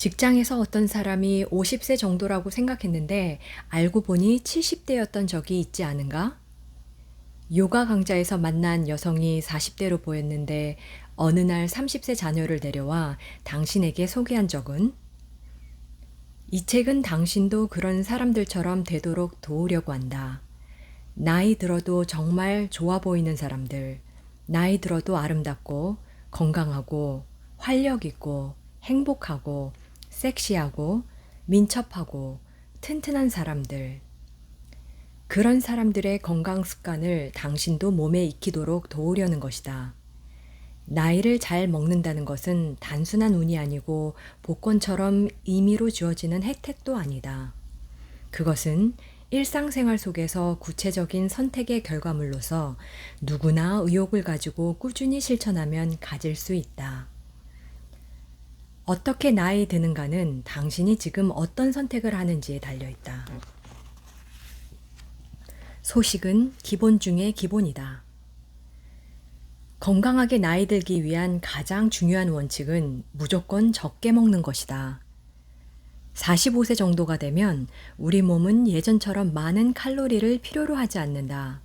직장에서 어떤 사람이 50세 정도라고 생각했는데 알고 보니 70대였던 적이 있지 않은가? 요가 강좌에서 만난 여성이 40대로 보였는데 어느 날 30세 자녀를 데려와 당신에게 소개한 적은? 이 책은 당신도 그런 사람들처럼 되도록 도우려고 한다. 나이 들어도 정말 좋아 보이는 사람들, 나이 들어도 아름답고 건강하고 활력 있고 행복하고 섹시하고 민첩하고 튼튼한 사람들. 그런 사람들의 건강 습관을 당신도 몸에 익히도록 도우려는 것이다. 나이를 잘 먹는다는 것은 단순한 운이 아니고 복권처럼 임의로 주어지는 혜택도 아니다. 그것은 일상생활 속에서 구체적인 선택의 결과물로서 누구나 의욕을 가지고 꾸준히 실천하면 가질 수 있다. 어떻게 나이 드는가는 당신이 지금 어떤 선택을 하는지에 달려있다. 소식은 기본 중의 기본이다. 건강하게 나이 들기 위한 가장 중요한 원칙은 무조건 적게 먹는 것이다. 45세 정도가 되면 우리 몸은 예전처럼 많은 칼로리를 필요로 하지 않는다.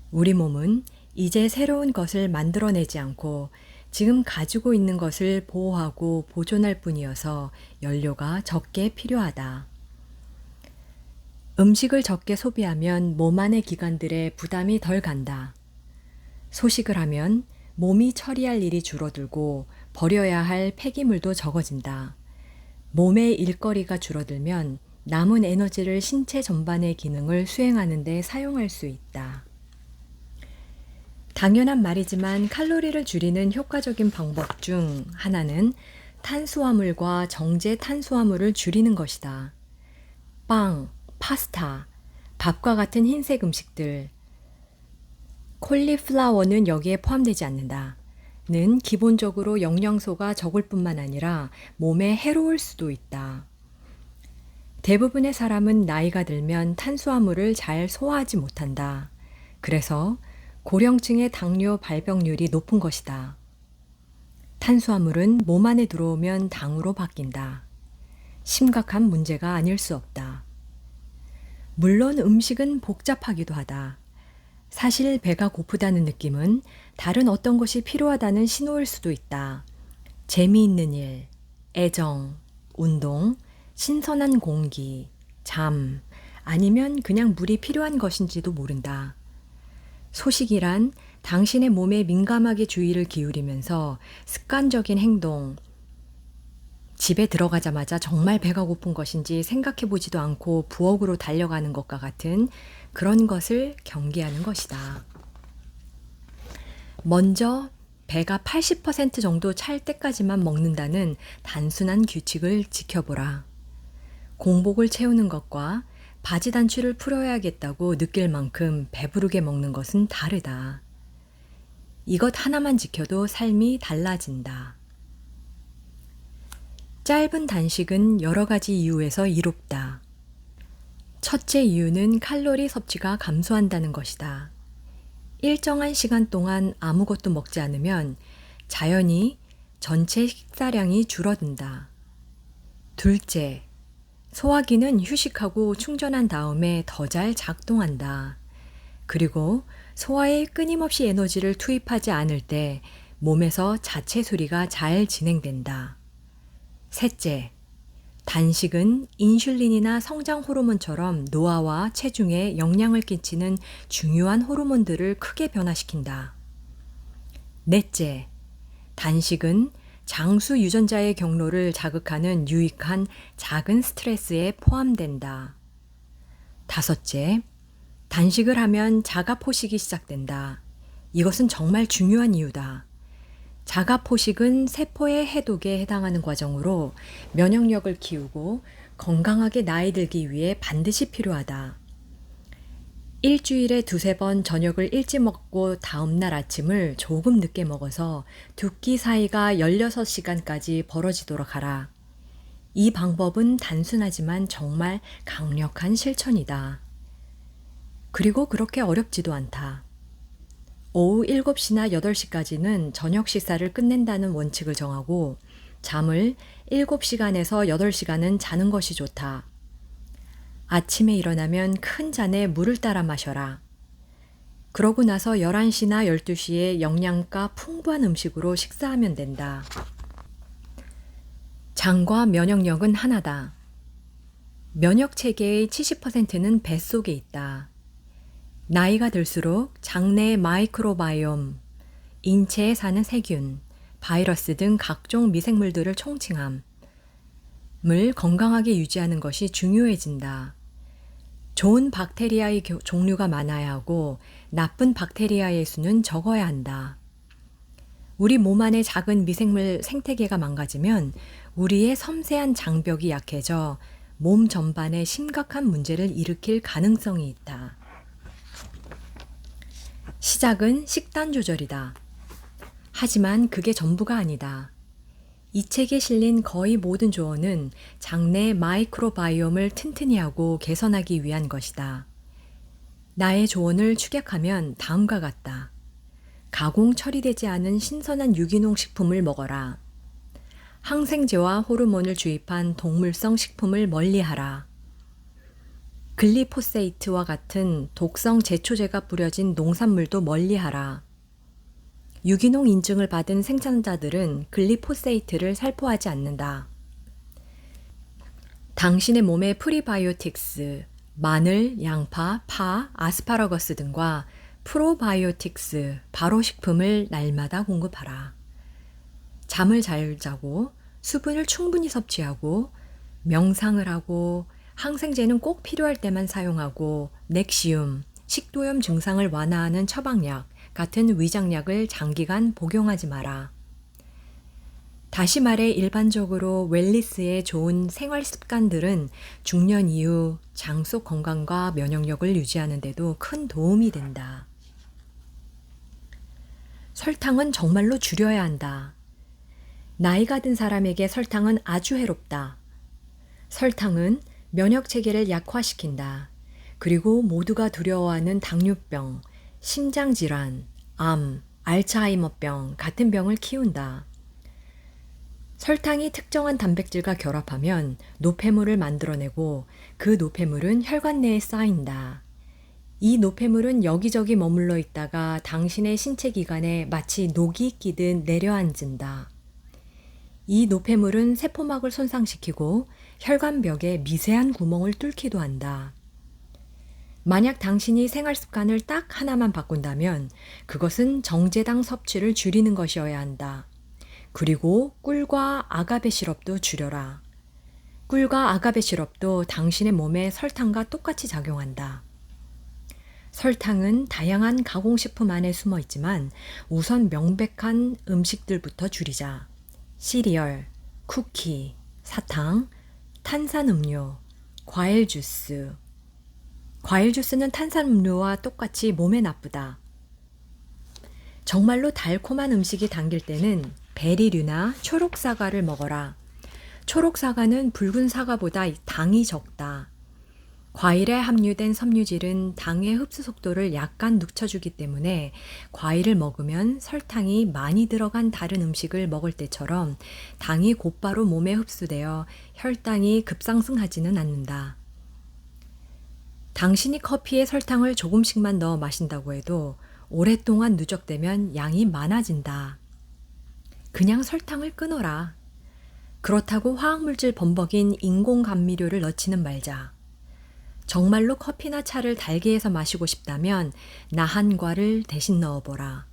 우리 몸은 이제 새로운 것을 만들어내지 않고 지금 가지고 있는 것을 보호하고 보존할 뿐이어서 연료가 적게 필요하다. 음식을 적게 소비하면 몸 안의 기관들의 부담이 덜 간다. 소식을 하면 몸이 처리할 일이 줄어들고 버려야 할 폐기물도 적어진다. 몸의 일거리가 줄어들면 남은 에너지를 신체 전반의 기능을 수행하는 데 사용할 수 있다. 당연한 말이지만 칼로리를 줄이는 효과적인 방법 중 하나는 탄수화물과 정제 탄수화물을 줄이는 것이다. 빵, 파스타, 밥과 같은 흰색 음식들, 콜리플라워는 여기에 포함되지 않는다. 는 기본적으로 영양소가 적을 뿐만 아니라 몸에 해로울 수도 있다. 대부분의 사람은 나이가 들면 탄수화물을 잘 소화하지 못한다. 그래서 고령층의 당뇨 발병률이 높은 것이다. 탄수화물은 몸 안에 들어오면 당으로 바뀐다. 심각한 문제가 아닐 수 없다. 물론 음식은 복잡하기도 하다. 사실 배가 고프다는 느낌은 다른 어떤 것이 필요하다는 신호일 수도 있다. 재미있는 일, 애정, 운동, 신선한 공기, 잠, 아니면 그냥 물이 필요한 것인지도 모른다. 소식이란 당신의 몸에 민감하게 주의를 기울이면서 습관적인 행동, 집에 들어가자마자 정말 배가 고픈 것인지 생각해 보지도 않고 부엌으로 달려가는 것과 같은 그런 것을 경계하는 것이다. 먼저 배가 80% 정도 찰 때까지만 먹는다는 단순한 규칙을 지켜보라. 공복을 채우는 것과 바지 단추를 풀어야겠다고 느낄 만큼 배부르게 먹는 것은 다르다. 이것 하나만 지켜도 삶이 달라진다. 짧은 단식은 여러 가지 이유에서 이롭다. 첫째 이유는 칼로리 섭취가 감소한다는 것이다. 일정한 시간 동안 아무것도 먹지 않으면 자연히 전체 식사량이 줄어든다. 둘째, 소화기는 휴식하고 충전한 다음에 더 잘 작동한다. 그리고 소화에 끊임없이 에너지를 투입하지 않을 때 몸에서 자체 수리가 잘 진행된다. 셋째, 단식은 인슐린이나 성장 호르몬처럼 노화와 체중에 영향을 끼치는 중요한 호르몬들을 크게 변화시킨다. 넷째, 단식은 장수 유전자의 경로를 자극하는 유익한 작은 스트레스에 포함된다. 다섯째, 단식을 하면 자가 포식이 시작된다. 이것은 정말 중요한 이유다. 자가 포식은 세포의 해독에 해당하는 과정으로 면역력을 키우고 건강하게 나이 들기 위해 반드시 필요하다. 일주일에 2-3번 저녁을 일찍 먹고 다음날 아침을 조금 늦게 먹어서 두 끼 사이가 16시간까지 벌어지도록 하라. 이 방법은 단순하지만 정말 강력한 실천이다. 그리고 그렇게 어렵지도 않다. 오후 7시나 8시까지는 저녁 식사를 끝낸다는 원칙을 정하고 잠을 7시간에서 8시간은 자는 것이 좋다. 아침에 일어나면 큰 잔에 물을 따라 마셔라. 그러고 나서 11시나 12시에 영양가 풍부한 음식으로 식사하면 된다. 장과 면역력은 하나다. 면역 체계의 70%는 뱃속에 있다. 나이가 들수록 장내의 마이크로바이옴, 인체에 사는 세균, 바이러스 등 각종 미생물들을 총칭함을 건강하게 유지하는 것이 중요해진다. 좋은 박테리아의 종류가 많아야 하고 나쁜 박테리아의 수는 적어야 한다. 우리 몸 안의 작은 미생물 생태계가 망가지면 우리의 섬세한 장벽이 약해져 몸 전반에 심각한 문제를 일으킬 가능성이 있다. 시작은 식단 조절이다. 하지만 그게 전부가 아니다. 이 책에 실린 거의 모든 조언은 장내 마이크로바이옴을 튼튼히 하고 개선하기 위한 것이다. 나의 조언을 축약하면 다음과 같다. 가공 처리되지 않은 신선한 유기농 식품을 먹어라. 항생제와 호르몬을 주입한 동물성 식품을 멀리하라. 글리포세이트와 같은 독성 제초제가 뿌려진 농산물도 멀리하라. 유기농 인증을 받은 생산자들은 글리포세이트를 살포하지 않는다. 당신의 몸에 프리바이오틱스, 마늘, 양파, 파, 아스파라거스 등과 프로바이오틱스, 발효식품을 날마다 공급하라. 잠을 잘 자고 수분을 충분히 섭취하고 명상을 하고 항생제는 꼭 필요할 때만 사용하고 넥시움, 식도염 증상을 완화하는 처방약 같은 위장약을 장기간 복용하지 마라. 다시 말해 일반적으로 웰니스에 좋은 생활 습관들은 중년 이후 장 속 건강과 면역력을 유지하는 데도 큰 도움이 된다. 설탕은 정말로 줄여야 한다. 나이가 든 사람에게 설탕은 아주 해롭다. 설탕은 면역 체계를 약화시킨다. 그리고 모두가 두려워하는 당뇨병, 심장질환, 암, 알츠하이머병 같은 병을 키운다. 설탕이 특정한 단백질과 결합하면 노폐물을 만들어내고 그 노폐물은 혈관 내에 쌓인다. 이 노폐물은 여기저기 머물러 있다가 당신의 신체 기관에 마치 녹이 끼듯 내려앉는다. 이 노폐물은 세포막을 손상시키고 혈관벽에 미세한 구멍을 뚫기도 한다. 만약 당신이 생활 습관을 딱 하나만 바꾼다면 그것은 정제당 섭취를 줄이는 것이어야 한다. 그리고 꿀과 아가베 시럽도 줄여라. 꿀과 아가베 시럽도 당신의 몸에 설탕과 똑같이 작용한다. 설탕은 다양한 가공식품 안에 숨어 있지만 우선 명백한 음식들부터 줄이자. 시리얼, 쿠키, 사탕, 탄산음료, 과일 주스. 과일 주스는 탄산음료와 똑같이 몸에 나쁘다. 정말로 달콤한 음식이 당길 때는 베리류나 초록 사과를 먹어라. 초록 사과는 붉은 사과보다 당이 적다. 과일에 함유된 섬유질은 당의 흡수 속도를 약간 늦춰주기 때문에 과일을 먹으면 설탕이 많이 들어간 다른 음식을 먹을 때처럼 당이 곧바로 몸에 흡수되어 혈당이 급상승하지는 않는다. 당신이 커피에 설탕을 조금씩만 넣어 마신다고 해도 오랫동안 누적되면 양이 많아진다. 그냥 설탕을 끊어라. 그렇다고 화학물질 범벅인 인공 감미료를 넣지는 말자. 정말로 커피나 차를 달게 해서 마시고 싶다면 나한과를 대신 넣어보라.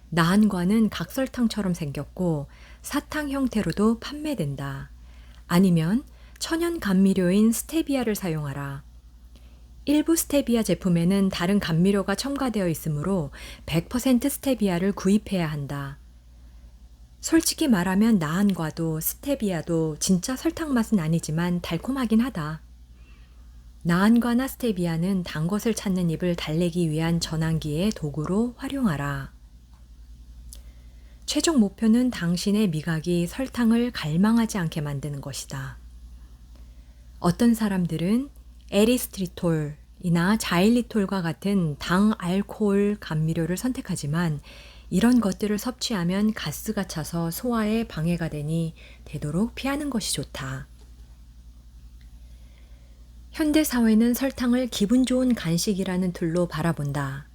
나한과는 각설탕처럼 생겼고 사탕 형태로도 판매된다. 아니면 천연 감미료인 스테비아를 사용하라. 일부 스테비아 제품에는 다른 감미료가 첨가되어 있으므로 100% 스테비아를 구입해야 한다. 솔직히 말하면 나한과도 스테비아도 진짜 설탕 맛은 아니지만 달콤하긴 하다. 나한과나 스테비아는 단 것을 찾는 입을 달래기 위한 전환기의 도구로 활용하라. 최종 목표는 당신의 미각이 설탕을 갈망하지 않게 만드는 것이다. 어떤 사람들은 에리스트리톨이나 자일리톨과 같은 당 알코올 감미료를 선택하지만 이런 것들을 섭취하면 가스가 차서 소화에 방해가 되니 되도록 피하는 것이 좋다. 현대 사회는 설탕을 기분 좋은 간식이라는 틀로 바라본다.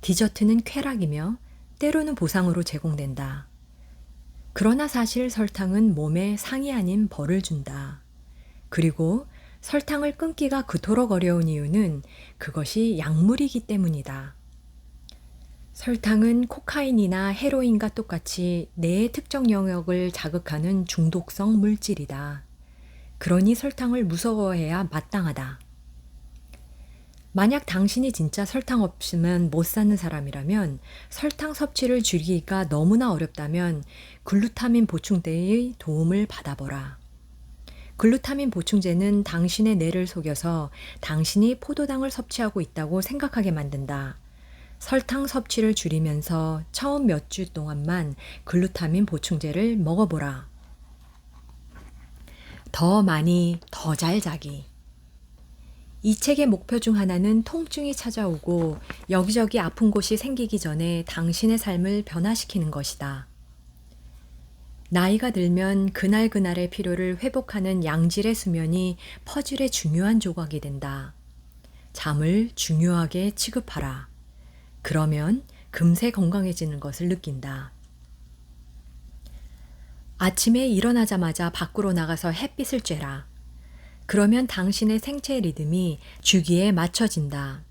디저트는 쾌락이며 때로는 보상으로 제공된다. 그러나 사실 설탕은 몸에 상이 아닌 벌을 준다. 그리고 설탕을 끊기가 그토록 어려운 이유는 그것이 약물이기 때문이다. 설탕은 코카인이나 헤로인과 똑같이 뇌의 특정 영역을 자극하는 중독성 물질이다. 그러니 설탕을 무서워해야 마땅하다. 만약 당신이 진짜 설탕 없으면 못 사는 사람이라면 설탕 섭취를 줄이기가 너무나 어렵다면 글루타민 보충제의 도움을 받아보라. 글루타민 보충제는 당신의 뇌를 속여서 당신이 포도당을 섭취하고 있다고 생각하게 만든다. 설탕 섭취를 줄이면서 처음 몇 주 동안만 글루타민 보충제를 먹어보라. 더 많이, 더 잘 자기. 이 책의 목표 중 하나는 통증이 찾아오고 여기저기 아픈 곳이 생기기 전에 당신의 삶을 변화시키는 것이다. 나이가 들면 그날그날의 필요를 회복하는 양질의 수면이 퍼즐의 중요한 조각이 된다. 잠을 중요하게 취급하라. 그러면 금세 건강해지는 것을 느낀다. 아침에 일어나자마자 밖으로 나가서 햇빛을 쬐라. 그러면 당신의 생체 리듬이 주기에 맞춰진다.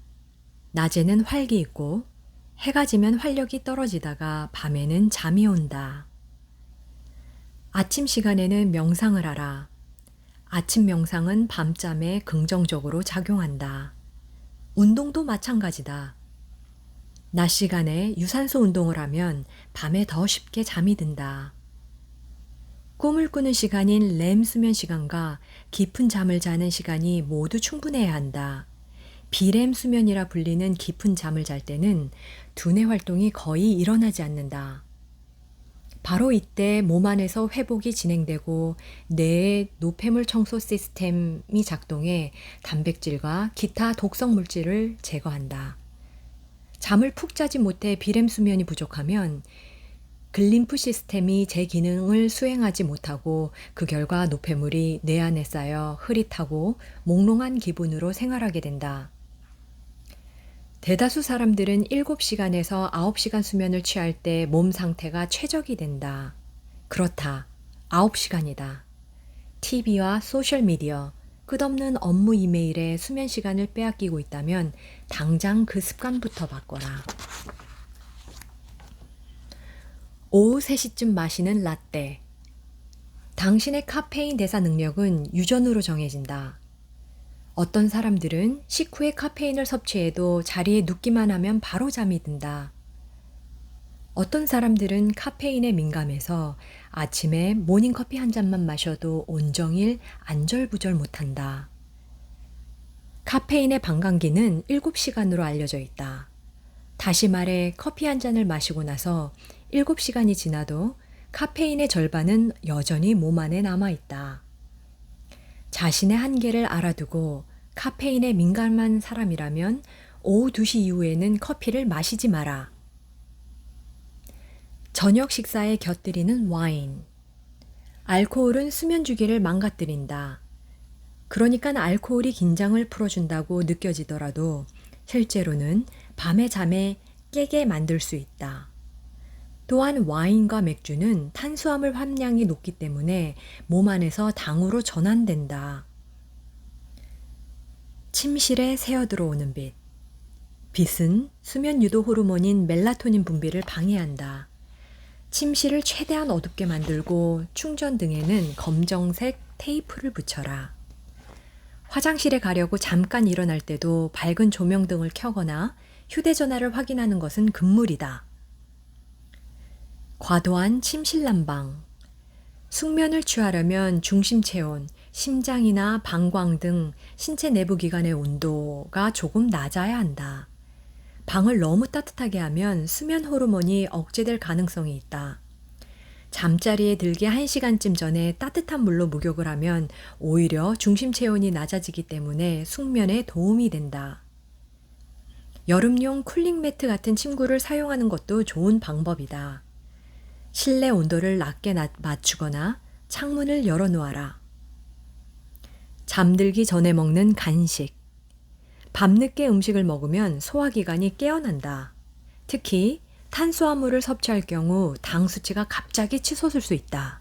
낮에는 활기 있고 해가 지면 활력이 떨어지다가 밤에는 잠이 온다. 아침 시간에는 명상을 하라. 아침 명상은 밤잠에 긍정적으로 작용한다. 운동도 마찬가지다. 낮 시간에 유산소 운동을 하면 밤에 더 쉽게 잠이 든다. 꿈을 꾸는 시간인 렘 수면 시간과 깊은 잠을 자는 시간이 모두 충분해야 한다. 비렘 수면이라 불리는 깊은 잠을 잘 때는 두뇌 활동이 거의 일어나지 않는다. 바로 이때 몸 안에서 회복이 진행되고 뇌의 노폐물 청소 시스템이 작동해 단백질과 기타 독성 물질을 제거한다. 잠을 푹 자지 못해 비렘 수면이 부족하면 글림프 시스템이 제 기능을 수행하지 못하고 그 결과 노폐물이 뇌 안에 쌓여 흐릿하고 몽롱한 기분으로 생활하게 된다. 대다수 사람들은 7시간에서 9시간 수면을 취할 때 몸 상태가 최적이 된다. 그렇다. 9시간이다. TV와 소셜미디어, 끝없는 업무 이메일에 수면 시간을 빼앗기고 있다면 당장 그 습관부터 바꿔라. 오후 3시쯤 마시는 라떼. 당신의 카페인 대사 능력은 유전으로 정해진다. 어떤 사람들은 식후에 카페인을 섭취해도 자리에 눕기만 하면 바로 잠이 든다. 어떤 사람들은 카페인에 민감해서 아침에 모닝커피 한 잔만 마셔도 온종일 안절부절 못한다. 카페인의 반감기는 7시간으로 알려져 있다. 다시 말해 커피 한 잔을 마시고 나서 7시간이 지나도 카페인의 절반은 여전히 몸 안에 남아있다. 자신의 한계를 알아두고 카페인에 민감한 사람이라면 오후 2시 이후에는 커피를 마시지 마라. 저녁 식사에 곁들이는 와인. 알코올은 수면 주기를 망가뜨린다. 그러니까 알코올이 긴장을 풀어준다고 느껴지더라도 실제로는 밤의 잠에 깨게 만들 수 있다. 또한 와인과 맥주는 탄수화물 함량이 높기 때문에 몸 안에서 당으로 전환된다. 침실에 새어 들어오는 빛. 빛은 수면 유도 호르몬인 멜라토닌 분비를 방해한다. 침실을 최대한 어둡게 만들고 충전 등에는 검정색 테이프를 붙여라. 화장실에 가려고 잠깐 일어날 때도 밝은 조명등을 켜거나 휴대전화를 확인하는 것은 금물이다. 과도한 침실 난방. 숙면을 취하려면 중심 체온, 심장이나 방광 등 신체 내부 기관의 온도가 조금 낮아야 한다. 방을 너무 따뜻하게 하면 수면 호르몬이 억제될 가능성이 있다. 잠자리에 들기 1시간쯤 전에 따뜻한 물로 목욕을 하면 오히려 중심 체온이 낮아지기 때문에 숙면에 도움이 된다. 여름용 쿨링 매트 같은 침구를 사용하는 것도 좋은 방법이다. 실내 온도를 낮게 맞추거나 창문을 열어 놓아라. 잠들기 전에 먹는 간식. 밤늦게 음식을 먹으면 소화기관이 깨어난다. 특히 탄수화물을 섭취할 경우 당 수치가 갑자기 치솟을 수 있다.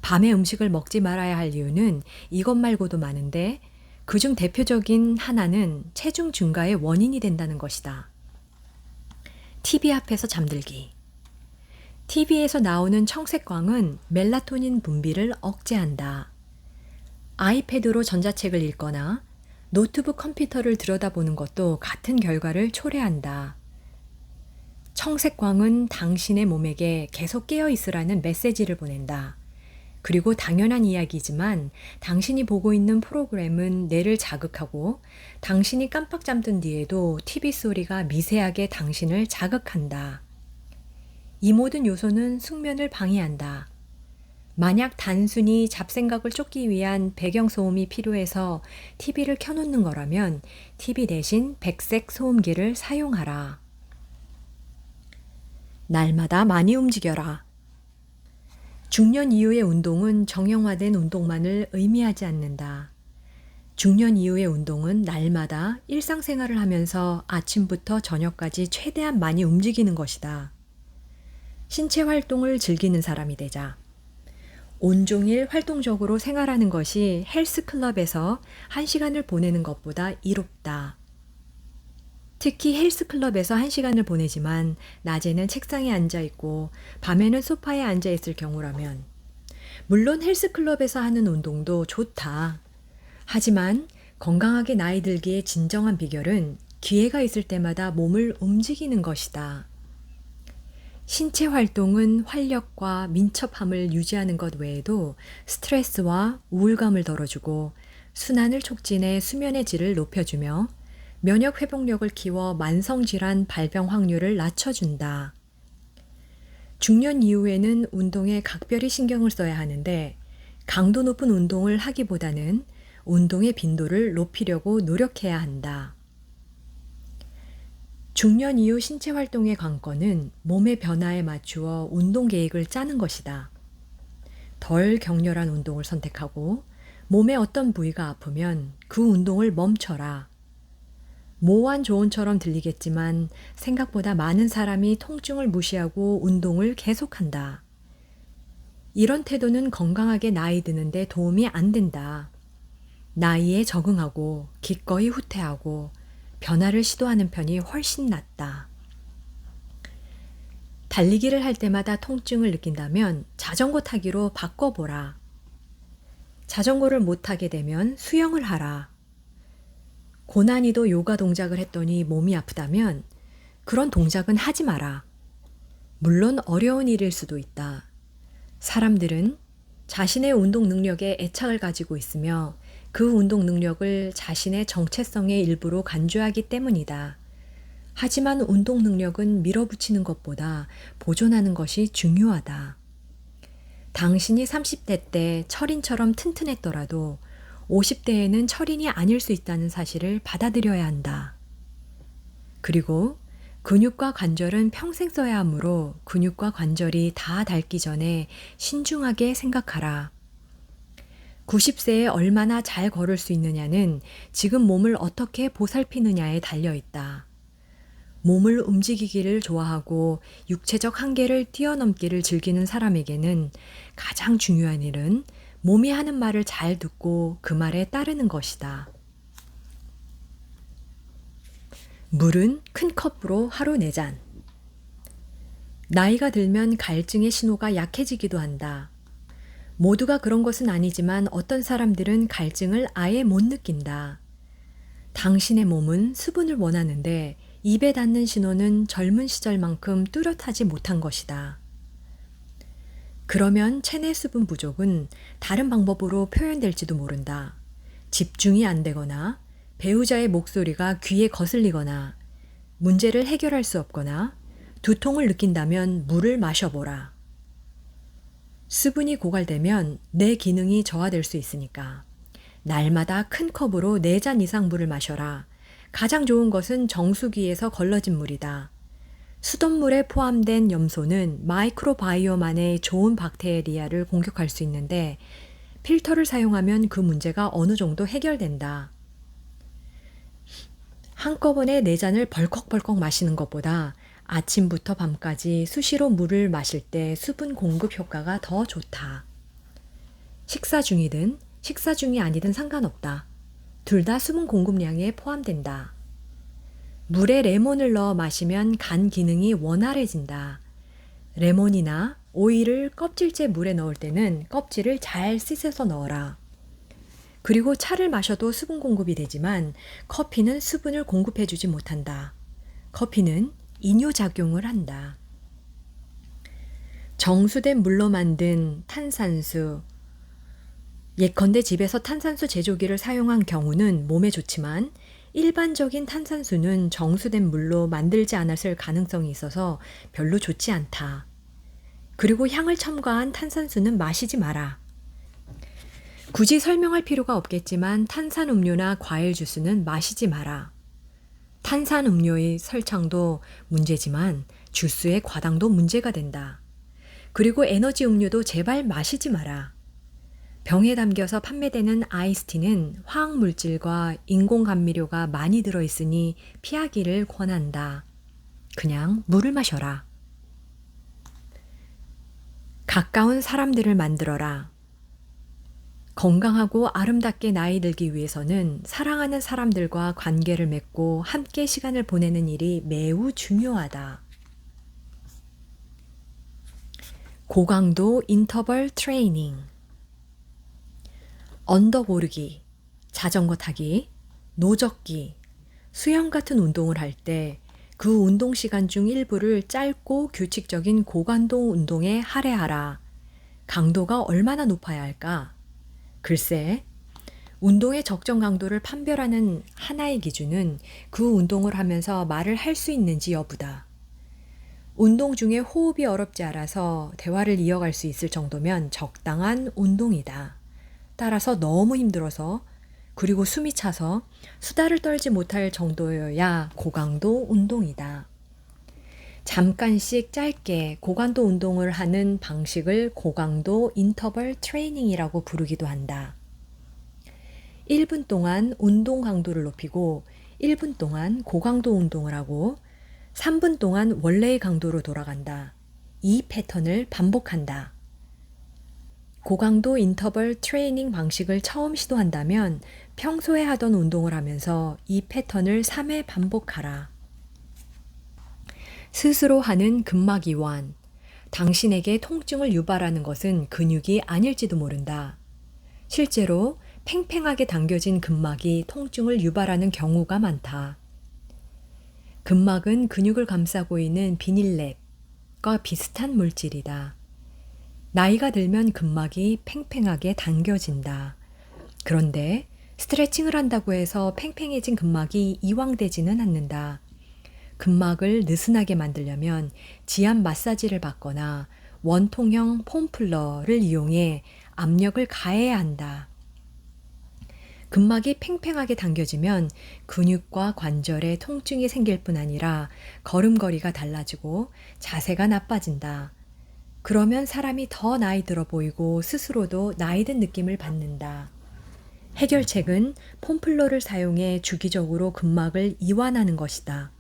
밤에 음식을 먹지 말아야 할 이유는 이것 말고도 많은데 그중 대표적인 하나는 체중 증가의 원인이 된다는 것이다. TV 앞에서 잠들기. TV에서 나오는 청색광은 멜라토닌 분비를 억제한다. 아이패드로 전자책을 읽거나 노트북 컴퓨터를 들여다보는 것도 같은 결과를 초래한다. 청색광은 당신의 몸에게 계속 깨어 있으라는 메시지를 보낸다. 그리고 당연한 이야기지만 당신이 보고 있는 프로그램은 뇌를 자극하고 당신이 깜빡 잠든 뒤에도 TV 소리가 미세하게 당신을 자극한다. 이 모든 요소는 숙면을 방해한다. 만약 단순히 잡생각을 쫓기 위한 배경소음이 필요해서 TV를 켜놓는 거라면 TV 대신 백색 소음기를 사용하라. 날마다 많이 움직여라. 중년 이후의 운동은 정형화된 운동만을 의미하지 않는다. 중년 이후의 운동은 날마다 일상생활을 하면서 아침부터 저녁까지 최대한 많이 움직이는 것이다. 신체 활동을 즐기는 사람이 되자. 온종일 활동적으로 생활하는 것이 헬스클럽에서 1시간을 보내는 것보다 이롭다. 특히 헬스클럽에서 1시간을 보내지만 낮에는 책상에 앉아있고 밤에는 소파에 앉아있을 경우라면 물론 헬스클럽에서 하는 운동도 좋다. 하지만 건강하게 나이 들기의 진정한 비결은 기회가 있을 때마다 몸을 움직이는 것이다. 신체 활동은 활력과 민첩함을 유지하는 것 외에도 스트레스와 우울감을 덜어주고 순환을 촉진해 수면의 질을 높여주며 면역 회복력을 키워 만성질환 발병 확률을 낮춰준다. 중년 이후에는 운동에 각별히 신경을 써야 하는데 강도 높은 운동을 하기보다는 운동의 빈도를 높이려고 노력해야 한다. 중년 이후 신체 활동의 관건은 몸의 변화에 맞추어 운동 계획을 짜는 것이다. 덜 격렬한 운동을 선택하고 몸의 어떤 부위가 아프면 그 운동을 멈춰라. 모호한 조언처럼 들리겠지만 생각보다 많은 사람이 통증을 무시하고 운동을 계속한다. 이런 태도는 건강하게 나이 드는데 도움이 안 된다. 나이에 적응하고 기꺼이 후퇴하고 변화를 시도하는 편이 훨씬 낫다. 달리기를 할 때마다 통증을 느낀다면 자전거 타기로 바꿔보라. 자전거를 못 타게 되면 수영을 하라. 고난이도 요가 동작을 했더니 몸이 아프다면 그런 동작은 하지 마라. 물론 어려운 일일 수도 있다. 사람들은 자신의 운동 능력에 애착을 가지고 있으며 그 운동 능력을 자신의 정체성의 일부로 간주하기 때문이다. 하지만 운동 능력은 밀어붙이는 것보다 보존하는 것이 중요하다. 당신이 30대 때 철인처럼 튼튼했더라도 50대에는 철인이 아닐 수 있다는 사실을 받아들여야 한다. 그리고 근육과 관절은 평생 써야 하므로 근육과 관절이 다 닳기 전에 신중하게 생각하라. 90세에 얼마나 잘 걸을 수 있느냐는 지금 몸을 어떻게 보살피느냐에 달려 있다. 몸을 움직이기를 좋아하고 육체적 한계를 뛰어넘기를 즐기는 사람에게는 가장 중요한 일은 몸이 하는 말을 잘 듣고 그 말에 따르는 것이다. 물은 큰 컵으로 하루 4잔. 나이가 들면 갈증의 신호가 약해지기도 한다. 모두가 그런 것은 아니지만 어떤 사람들은 갈증을 아예 못 느낀다. 당신의 몸은 수분을 원하는데 입에 닿는 신호는 젊은 시절만큼 뚜렷하지 못한 것이다. 그러면 체내 수분 부족은 다른 방법으로 표현될지도 모른다. 집중이 안 되거나 배우자의 목소리가 귀에 거슬리거나 문제를 해결할 수 없거나 두통을 느낀다면 물을 마셔보라. 수분이 고갈되면 내 기능이 저하될 수 있으니까 날마다 큰 컵으로 4잔 이상 물을 마셔라. 가장 좋은 것은 정수기에서 걸러진 물이다. 수돗물에 포함된 염소는 마이크로바이옴 안에 좋은 박테리아를 공격할 수 있는데 필터를 사용하면 그 문제가 어느 정도 해결된다. 한꺼번에 4잔을 벌컥벌컥 마시는 것보다 아침부터 밤까지 수시로 물을 마실 때 수분 공급 효과가 더 좋다. 식사 중이든 식사 중이 아니든 상관없다. 둘 다 수분 공급량에 포함된다. 물에 레몬을 넣어 마시면 간 기능이 원활해진다. 레몬이나 오이를 껍질째 물에 넣을 때는 껍질을 잘 씻어서 넣어라. 그리고 차를 마셔도 수분 공급이 되지만 커피는 수분을 공급해주지 못한다. 커피는 이뇨작용을 한다. 정수된 물로 만든 탄산수, 예컨대 집에서 탄산수 제조기를 사용한 경우는 몸에 좋지만 일반적인 탄산수는 정수된 물로 만들지 않았을 가능성이 있어서 별로 좋지 않다. 그리고 향을 첨가한 탄산수는 마시지 마라. 굳이 설명할 필요가 없겠지만 탄산음료나 과일 주스는 마시지 마라. 탄산음료의 설탕도 문제지만 주스의 과당도 문제가 된다. 그리고 에너지 음료도 제발 마시지 마라. 병에 담겨서 판매되는 아이스티는 화학물질과 인공감미료가 많이 들어있으니 피하기를 권한다. 그냥 물을 마셔라. 가까운 사람들을 만들어라. 건강하고 아름답게 나이 들기 위해서는 사랑하는 사람들과 관계를 맺고 함께 시간을 보내는 일이 매우 중요하다. 고강도 인터벌 트레이닝. 언덕 오르기, 자전거 타기, 노젓기, 수영 같은 운동을 할 때 그 운동 시간 중 일부를 짧고 규칙적인 고강도 운동에 할애하라. 강도가 얼마나 높아야 할까? 글쎄, 운동의 적정 강도를 판별하는 하나의 기준은 그 운동을 하면서 말을 할 수 있는지 여부다. 운동 중에 호흡이 어렵지 않아서 대화를 이어갈 수 있을 정도면 적당한 운동이다. 따라서 너무 힘들어서 그리고 숨이 차서 수다를 떨지 못할 정도여야 고강도 운동이다. 잠깐씩 짧게 고강도 운동을 하는 방식을 고강도 인터벌 트레이닝이라고 부르기도 한다. 1분 동안 운동 강도를 높이고 1분 동안 고강도 운동을 하고 3분 동안 원래의 강도로 돌아간다. 이 패턴을 반복한다. 고강도 인터벌 트레이닝 방식을 처음 시도한다면 평소에 하던 운동을 하면서 이 패턴을 3회 반복하라. 스스로 하는 근막 이완. 당신에게 통증을 유발하는 것은 근육이 아닐지도 모른다. 실제로 팽팽하게 당겨진 근막이 통증을 유발하는 경우가 많다. 근막은 근육을 감싸고 있는 비닐랩과 비슷한 물질이다. 나이가 들면 근막이 팽팽하게 당겨진다. 그런데 스트레칭을 한다고 해서 팽팽해진 근막이 이완되지는 않는다. 근막을 느슨하게 만들려면 지압 마사지를 받거나 원통형 폼플러를 이용해 압력을 가해야 한다. 근막이 팽팽하게 당겨지면 근육과 관절에 통증이 생길 뿐 아니라 걸음걸이가 달라지고 자세가 나빠진다. 그러면 사람이 더 나이 들어 보이고 스스로도 나이 든 느낌을 받는다. 해결책은 폼플러를 사용해 주기적으로 근막을 이완하는 것이다.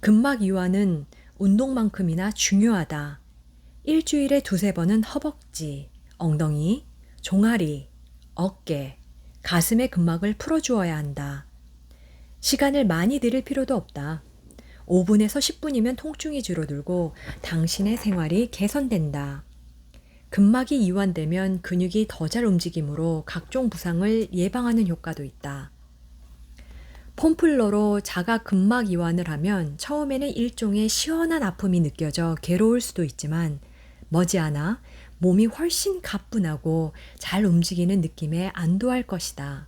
근막 이완은 운동만큼이나 중요하다. 일주일에 2-3번은 허벅지, 엉덩이, 종아리, 어깨, 가슴의 근막을 풀어주어야 한다. 시간을 많이 들일 필요도 없다. 5분에서 10분이면 통증이 줄어들고 당신의 생활이 개선된다. 근막이 이완되면 근육이 더 잘 움직이므로 각종 부상을 예방하는 효과도 있다. 폼플러로 자가 근막 이완을 하면 처음에는 일종의 시원한 아픔이 느껴져 괴로울 수도 있지만 머지않아 몸이 훨씬 가뿐하고 잘 움직이는 느낌에 안도할 것이다.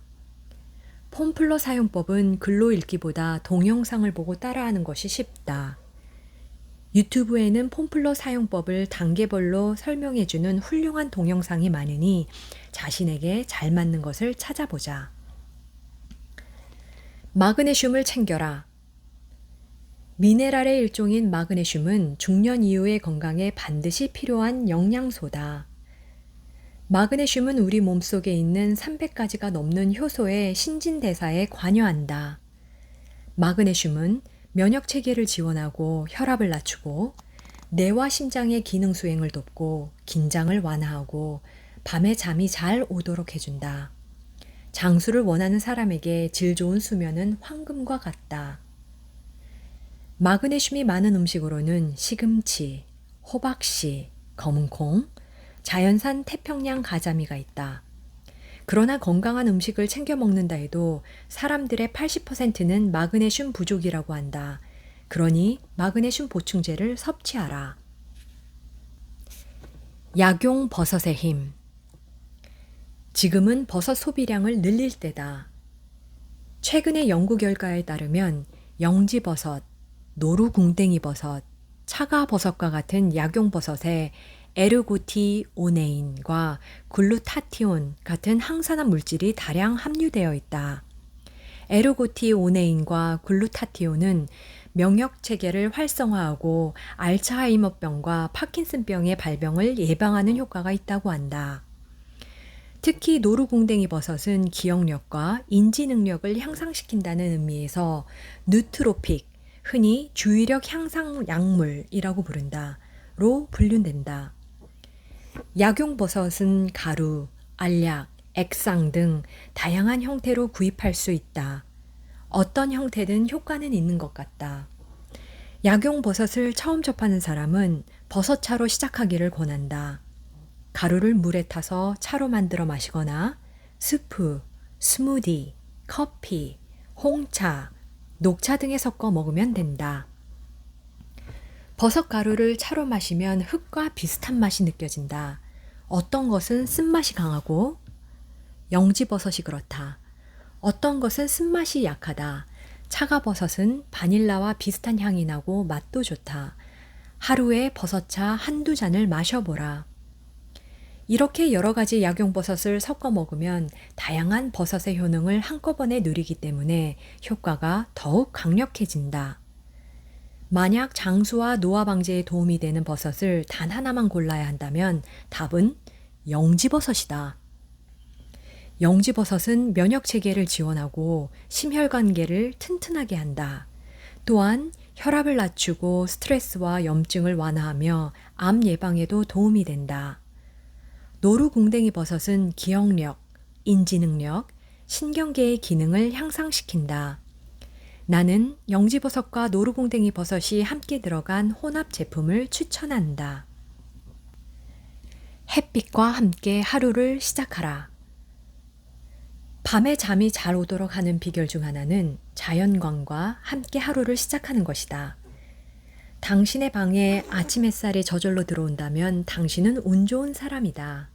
폼플러 사용법은 글로 읽기보다 동영상을 보고 따라하는 것이 쉽다. 유튜브에는 폼플러 사용법을 단계별로 설명해주는 훌륭한 동영상이 많으니 자신에게 잘 맞는 것을 찾아보자. 마그네슘을 챙겨라. 미네랄의 일종인 마그네슘은 중년 이후의 건강에 반드시 필요한 영양소다. 마그네슘은 우리 몸속에 있는 300가지가 넘는 효소의 신진대사에 관여한다. 마그네슘은 면역 체계를 지원하고 혈압을 낮추고 뇌와 심장의 기능 수행을 돕고 긴장을 완화하고 밤에 잠이 잘 오도록 해준다. 장수를 원하는 사람에게 질 좋은 수면은 황금과 같다. 마그네슘이 많은 음식으로는 시금치, 호박씨, 검은콩, 자연산 태평양 가자미가 있다. 그러나 건강한 음식을 챙겨 먹는다 해도 사람들의 80%는 마그네슘 부족이라고 한다. 그러니 마그네슘 보충제를 섭취하라. 약용 버섯의 힘. 지금은 버섯 소비량을 늘릴 때다. 최근의 연구 결과에 따르면 영지버섯, 노루궁뎅이버섯, 차가버섯과 같은 약용버섯에 에르고티오네인과 글루타티온 같은 항산화 물질이 다량 함유되어 있다. 에르고티오네인과 글루타티온은 면역 체계를 활성화하고 알츠하이머병과 파킨슨병의 발병을 예방하는 효과가 있다고 한다. 특히 노루궁뎅이 버섯은 기억력과 인지 능력을 향상시킨다는 의미에서 누트로픽, 흔히 주의력 향상 약물이라고 부른다로 분류된다. 약용버섯은 가루, 알약, 액상 등 다양한 형태로 구입할 수 있다. 어떤 형태든 효과는 있는 것 같다. 약용버섯을 처음 접하는 사람은 버섯차로 시작하기를 권한다. 가루를 물에 타서 차로 만들어 마시거나 스프, 스무디, 커피, 홍차, 녹차 등에 섞어 먹으면 된다. 버섯 가루를 차로 마시면 흙과 비슷한 맛이 느껴진다. 어떤 것은 쓴맛이 강하고 영지버섯이 그렇다. 어떤 것은 쓴맛이 약하다. 차가버섯은 바닐라와 비슷한 향이 나고 맛도 좋다. 하루에 버섯차 한두 잔을 마셔보라. 이렇게 여러 가지 약용버섯을 섞어 먹으면 다양한 버섯의 효능을 한꺼번에 누리기 때문에 효과가 더욱 강력해진다. 만약 장수와 노화 방지에 도움이 되는 버섯을 단 하나만 골라야 한다면 답은 영지버섯이다. 영지버섯은 면역 체계를 지원하고 심혈관계를 튼튼하게 한다. 또한 혈압을 낮추고 스트레스와 염증을 완화하며 암 예방에도 도움이 된다. 노루궁뎅이 버섯은 기억력, 인지능력, 신경계의 기능을 향상시킨다. 나는 영지버섯과 노루궁뎅이 버섯이 함께 들어간 혼합 제품을 추천한다. 햇빛과 함께 하루를 시작하라. 밤에 잠이 잘 오도록 하는 비결 중 하나는 자연광과 함께 하루를 시작하는 것이다. 당신의 방에 아침 햇살이 저절로 들어온다면 당신은 운 좋은 사람이다.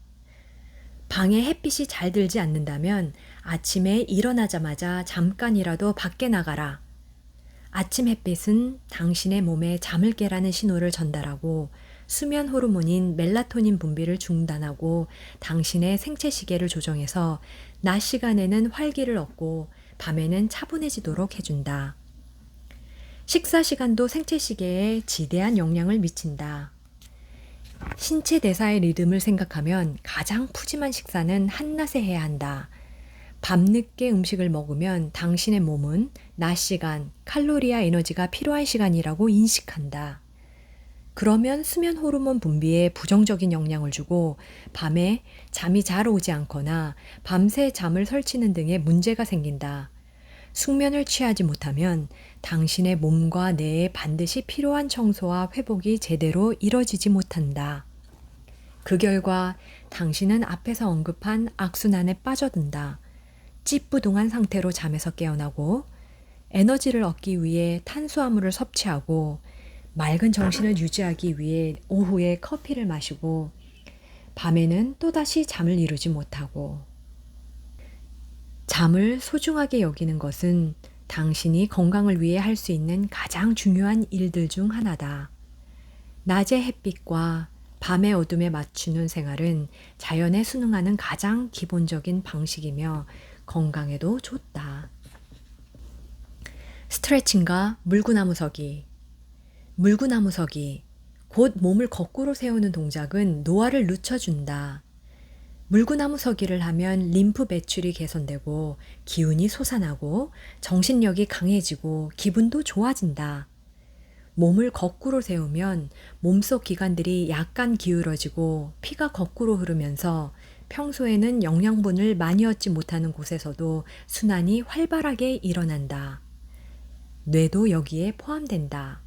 방에 햇빛이 잘 들지 않는다면 아침에 일어나자마자 잠깐이라도 밖에 나가라. 아침 햇빛은 당신의 몸에 잠을 깨라는 신호를 전달하고 수면 호르몬인 멜라토닌 분비를 중단하고 당신의 생체 시계를 조정해서 낮 시간에는 활기를 얻고 밤에는 차분해지도록 해준다. 식사 시간도 생체 시계에 지대한 영향을 미친다. 신체 대사의 리듬을 생각하면 가장 푸짐한 식사는 한낮에 해야 한다. 밤늦게 음식을 먹으면 당신의 몸은 낮 시간, 칼로리와 에너지가 필요한 시간이라고 인식한다. 그러면 수면 호르몬 분비에 부정적인 영향을 주고 밤에 잠이 잘 오지 않거나 밤새 잠을 설치는 등의 문제가 생긴다. 숙면을 취하지 못하면 당신의 몸과 뇌에 반드시 필요한 청소와 회복이 제대로 이뤄지지 못한다. 그 결과 당신은 앞에서 언급한 악순환에 빠져든다. 찌뿌둥한 상태로 잠에서 깨어나고 에너지를 얻기 위해 탄수화물을 섭취하고 맑은 정신을 유지하기 위해 오후에 커피를 마시고 밤에는 또다시 잠을 이루지 못하고 잠을 소중하게 여기는 것은 당신이 건강을 위해 할 수 있는 가장 중요한 일들 중 하나다. 낮의 햇빛과 밤의 어둠에 맞추는 생활은 자연에 순응하는 가장 기본적인 방식이며 건강에도 좋다. 스트레칭과 물구나무 서기. 물구나무 서기. 곧 몸을 거꾸로 세우는 동작은 노화를 늦춰준다. 물구나무 서기를 하면 림프 배출이 개선되고 기운이 솟아나고 정신력이 강해지고 기분도 좋아진다. 몸을 거꾸로 세우면 몸속 기관들이 약간 기울어지고 피가 거꾸로 흐르면서 평소에는 영양분을 많이 얻지 못하는 곳에서도 순환이 활발하게 일어난다. 뇌도 여기에 포함된다.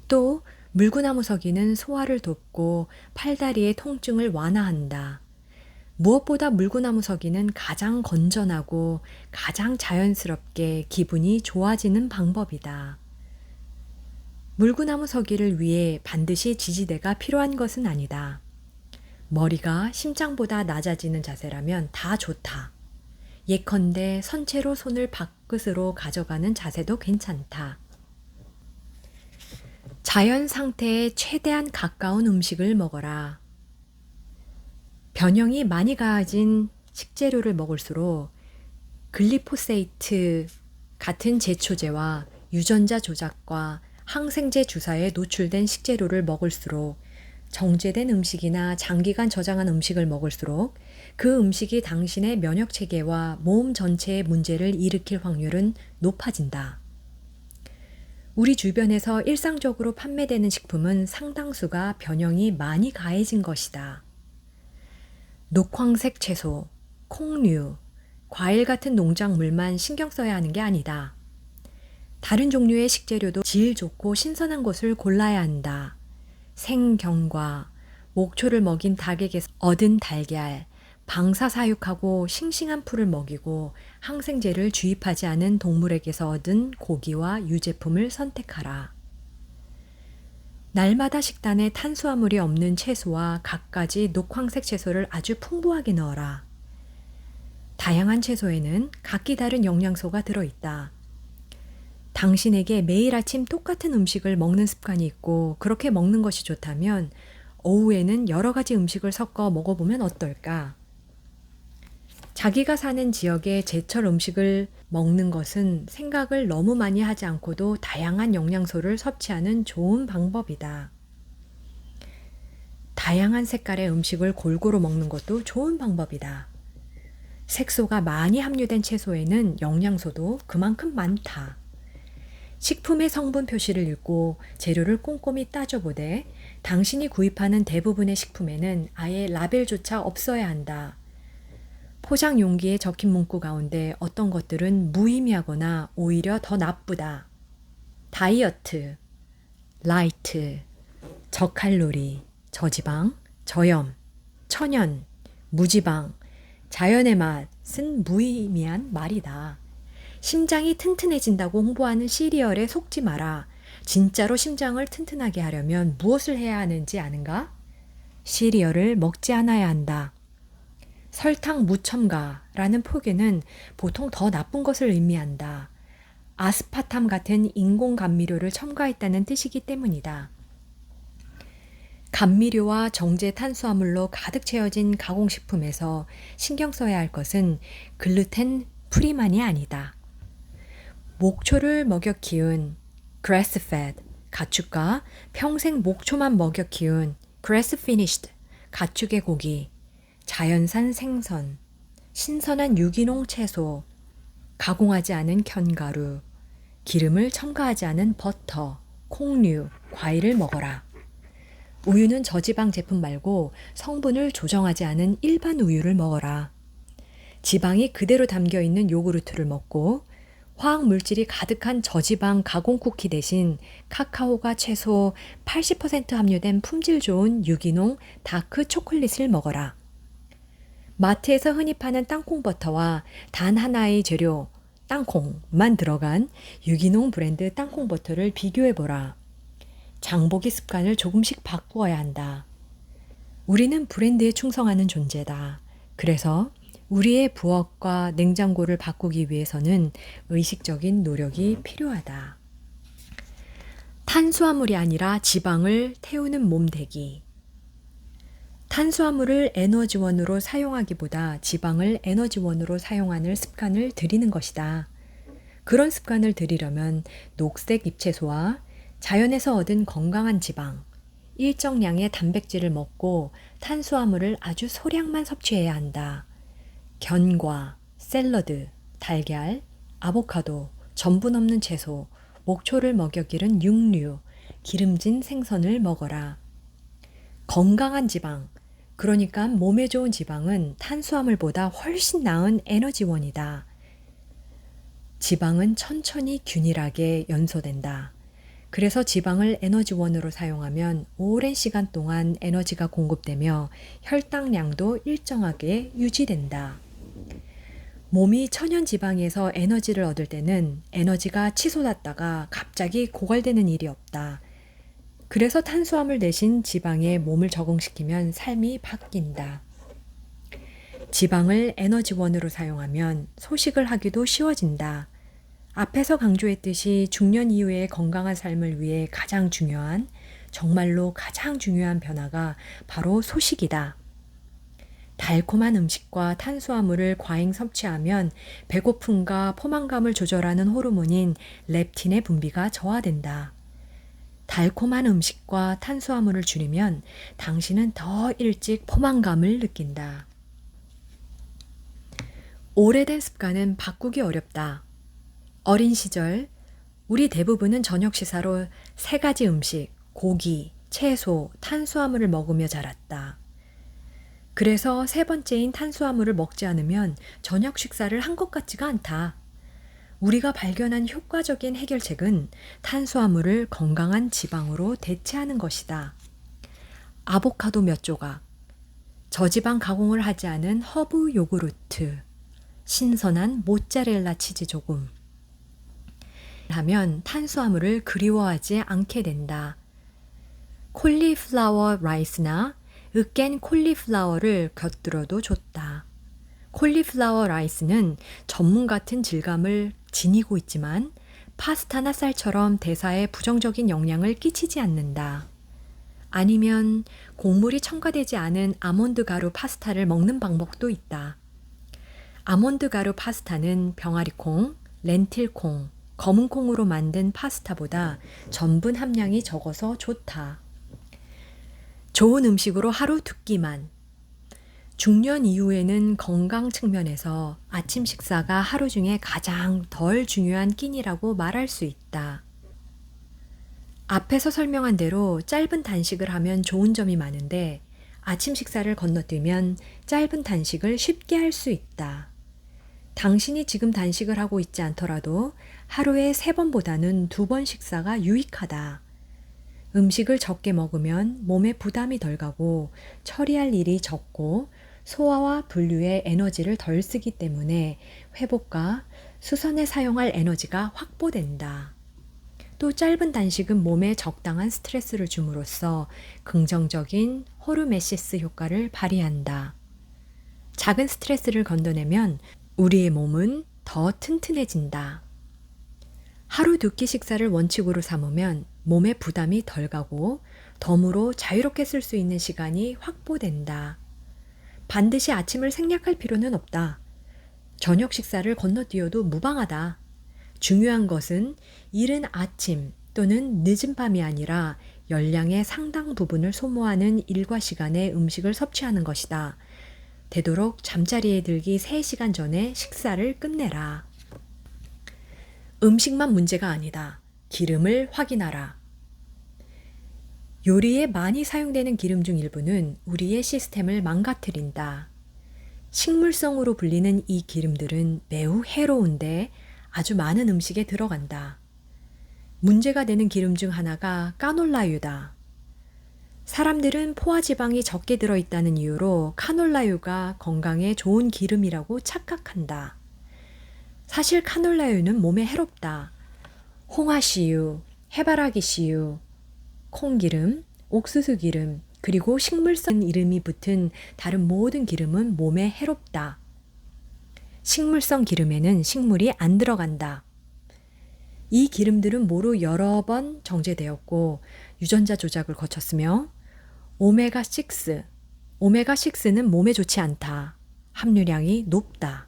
또 물구나무 서기는 소화를 돕고 팔다리의 통증을 완화한다. 무엇보다 물구나무 서기는 가장 건전하고 가장 자연스럽게 기분이 좋아지는 방법이다. 물구나무 서기를 위해 반드시 지지대가 필요한 것은 아니다. 머리가 심장보다 낮아지는 자세라면 다 좋다. 예컨대 선체로 손을 밥그릇으로 가져가는 자세도 괜찮다. 자연 상태에 최대한 가까운 음식을 먹어라. 변형이 많이 가해진 식재료를 먹을수록 글리포세이트 같은 제초제와 유전자 조작과 항생제 주사에 노출된 식재료를 먹을수록 정제된 음식이나 장기간 저장한 음식을 먹을수록 그 음식이 당신의 면역 체계와 몸 전체에 문제를 일으킬 확률은 높아진다. 우리 주변에서 일상적으로 판매되는 식품은 상당수가 변형이 많이 가해진 것이다. 녹황색 채소, 콩류, 과일 같은 농작물만 신경 써야 하는 게 아니다. 다른 종류의 식재료도 질 좋고 신선한 것을 골라야 한다. 생경과 목초를 먹인 닭에게서 얻은 달걀, 방사사육하고 싱싱한 풀을 먹이고 항생제를 주입하지 않은 동물에게서 얻은 고기와 유제품을 선택하라. 날마다 식단에 탄수화물이 없는 채소와 갖가지 녹황색 채소를 아주 풍부하게 넣어라. 다양한 채소에는 각기 다른 영양소가 들어있다. 당신에게 매일 아침 똑같은 음식을 먹는 습관이 있고 그렇게 먹는 것이 좋다면 오후에는 여러 가지 음식을 섞어 먹어보면 어떨까? 자기가 사는 지역의 제철 음식을 먹는 것은 생각을 너무 많이 하지 않고도 다양한 영양소를 섭취하는 좋은 방법이다. 다양한 색깔의 음식을 골고루 먹는 것도 좋은 방법이다. 색소가 많이 함유된 채소에는 영양소도 그만큼 많다. 식품의 성분 표시를 읽고 재료를 꼼꼼히 따져보되 당신이 구입하는 대부분의 식품에는 아예 라벨조차 없어야 한다. 포장 용기에 적힌 문구 가운데 어떤 것들은 무의미하거나 오히려 더 나쁘다. 다이어트, 라이트, 저칼로리, 저지방, 저염, 천연, 무지방, 자연의 맛은 무의미한 말이다. 심장이 튼튼해진다고 홍보하는 시리얼에 속지 마라. 진짜로 심장을 튼튼하게 하려면 무엇을 해야 하는지 아는가? 시리얼을 먹지 않아야 한다. 설탕 무첨가라는 표기는 보통 더 나쁜 것을 의미한다. 아스파탐 같은 인공 감미료를 첨가했다는 뜻이기 때문이다. 감미료와 정제 탄수화물로 가득 채워진 가공식품에서 신경 써야 할 것은 글루텐 프리만이 아니다. 목초를 먹여 키운 grass-fed 가축과 평생 목초만 먹여 키운 grass-finished 가축의 고기, 자연산 생선, 신선한 유기농 채소, 가공하지 않은 견과류, 기름을 첨가하지 않은 버터, 콩류, 과일을 먹어라. 우유는 저지방 제품 말고 성분을 조정하지 않은 일반 우유를 먹어라. 지방이 그대로 담겨 있는 요구르트를 먹고 화학 물질이 가득한 저지방 가공 쿠키 대신 카카오가 최소 80% 함유된 품질 좋은 유기농 다크 초콜릿을 먹어라. 마트에서 흔히 파는 땅콩버터와 단 하나의 재료, 땅콩만 들어간 유기농 브랜드 땅콩버터를 비교해보라. 장보기 습관을 조금씩 바꾸어야 한다. 우리는 브랜드에 충성하는 존재다. 그래서 우리의 부엌과 냉장고를 바꾸기 위해서는 의식적인 노력이 필요하다. 탄수화물이 아니라 지방을 태우는 몸되기. 탄수화물을 에너지원으로 사용하기보다 지방을 에너지원으로 사용하는 습관을 들이는 것이다. 그런 습관을 들이려면 녹색 잎채소와 자연에서 얻은 건강한 지방, 일정량의 단백질을 먹고 탄수화물을 아주 소량만 섭취해야 한다. 견과, 샐러드, 달걀, 아보카도, 전분 없는 채소, 목초를 먹여 기른 육류, 기름진 생선을 먹어라. 건강한 지방, 그러니까 몸에 좋은 지방은 탄수화물보다 훨씬 나은 에너지원이다. 지방은 천천히 균일하게 연소된다. 그래서 지방을 에너지원으로 사용하면 오랜 시간 동안 에너지가 공급되며 혈당량도 일정하게 유지된다. 몸이 천연 지방에서 에너지를 얻을 때는 에너지가 치솟았다가 갑자기 고갈되는 일이 없다. 그래서 탄수화물 대신 지방에 몸을 적응시키면 삶이 바뀐다. 지방을 에너지원으로 사용하면 소식을 하기도 쉬워진다. 앞에서 강조했듯이 중년 이후의 건강한 삶을 위해 가장 중요한, 정말로 가장 중요한 변화가 바로 소식이다. 달콤한 음식과 탄수화물을 과잉 섭취하면 배고픔과 포만감을 조절하는 호르몬인 렙틴의 분비가 저하된다. 달콤한 음식과 탄수화물을 줄이면 당신은 더 일찍 포만감을 느낀다. 오래된 습관은 바꾸기 어렵다. 어린 시절 우리 대부분은 저녁 식사로 3가지 음식, 고기, 채소, 탄수화물을 먹으며 자랐다. 그래서 3번째인 탄수화물을 먹지 않으면 저녁 식사를 한 것 같지가 않다. 우리가 발견한 효과적인 해결책은 탄수화물을 건강한 지방으로 대체하는 것이다. 아보카도 몇 조각, 저지방 가공을 하지 않은 허브 요구르트, 신선한 모짜렐라 치즈 조금 하면 탄수화물을 그리워하지 않게 된다. 콜리플라워 라이스나 으깬 콜리플라워를 곁들여도 좋다. 콜리플라워 라이스는 전문 같은 질감을 지니고 있지만 파스타나 쌀처럼 대사에 부정적인 영향을 끼치지 않는다. 아니면 곡물이 첨가되지 않은 아몬드 가루 파스타를 먹는 방법도 있다. 아몬드 가루 파스타는 병아리콩, 렌틸콩, 검은콩으로 만든 파스타보다 전분 함량이 적어서 좋다. 좋은 음식으로 하루 2끼만. 중년 이후에는 건강 측면에서 아침 식사가 하루 중에 가장 덜 중요한 끼니라고 말할 수 있다. 앞에서 설명한 대로 짧은 단식을 하면 좋은 점이 많은데 아침 식사를 건너뛰면 짧은 단식을 쉽게 할 수 있다. 당신이 지금 단식을 하고 있지 않더라도 하루에 3번보다는 2번 식사가 유익하다. 음식을 적게 먹으면 몸에 부담이 덜 가고 처리할 일이 적고 소화와 분류에 에너지를 덜 쓰기 때문에 회복과 수선에 사용할 에너지가 확보된다. 또 짧은 단식은 몸에 적당한 스트레스를 줌으로써 긍정적인 호르메시스 효과를 발휘한다. 작은 스트레스를 건져내면 우리의 몸은 더 튼튼해진다. 하루 2끼 식사를 원칙으로 삼으면 몸에 부담이 덜 가고 덤으로 자유롭게 쓸 수 있는 시간이 확보된다. 반드시 아침을 생략할 필요는 없다. 저녁 식사를 건너뛰어도 무방하다. 중요한 것은 이른 아침 또는 늦은 밤이 아니라 열량의 상당 부분을 소모하는 일과 시간에 음식을 섭취하는 것이다. 되도록 잠자리에 들기 3시간 전에 식사를 끝내라. 음식만 문제가 아니다. 기름을 확인하라. 요리에 많이 사용되는 기름 중 일부는 우리의 시스템을 망가뜨린다. 식물성으로 불리는 이 기름들은 매우 해로운데 아주 많은 음식에 들어간다. 문제가 되는 기름 중 하나가 카놀라유다. 사람들은 포화지방이 적게 들어있다는 이유로 카놀라유가 건강에 좋은 기름이라고 착각한다. 사실 카놀라유는 몸에 해롭다. 홍화씨유, 해바라기씨유, 콩기름, 옥수수 기름, 그리고 식물성 이름이 붙은 다른 모든 기름은 몸에 해롭다. 식물성 기름에는 식물이 안 들어간다. 이 기름들은 모두 여러 번 정제되었고 유전자 조작을 거쳤으며 오메가6는 몸에 좋지 않다. 함유량이 높다.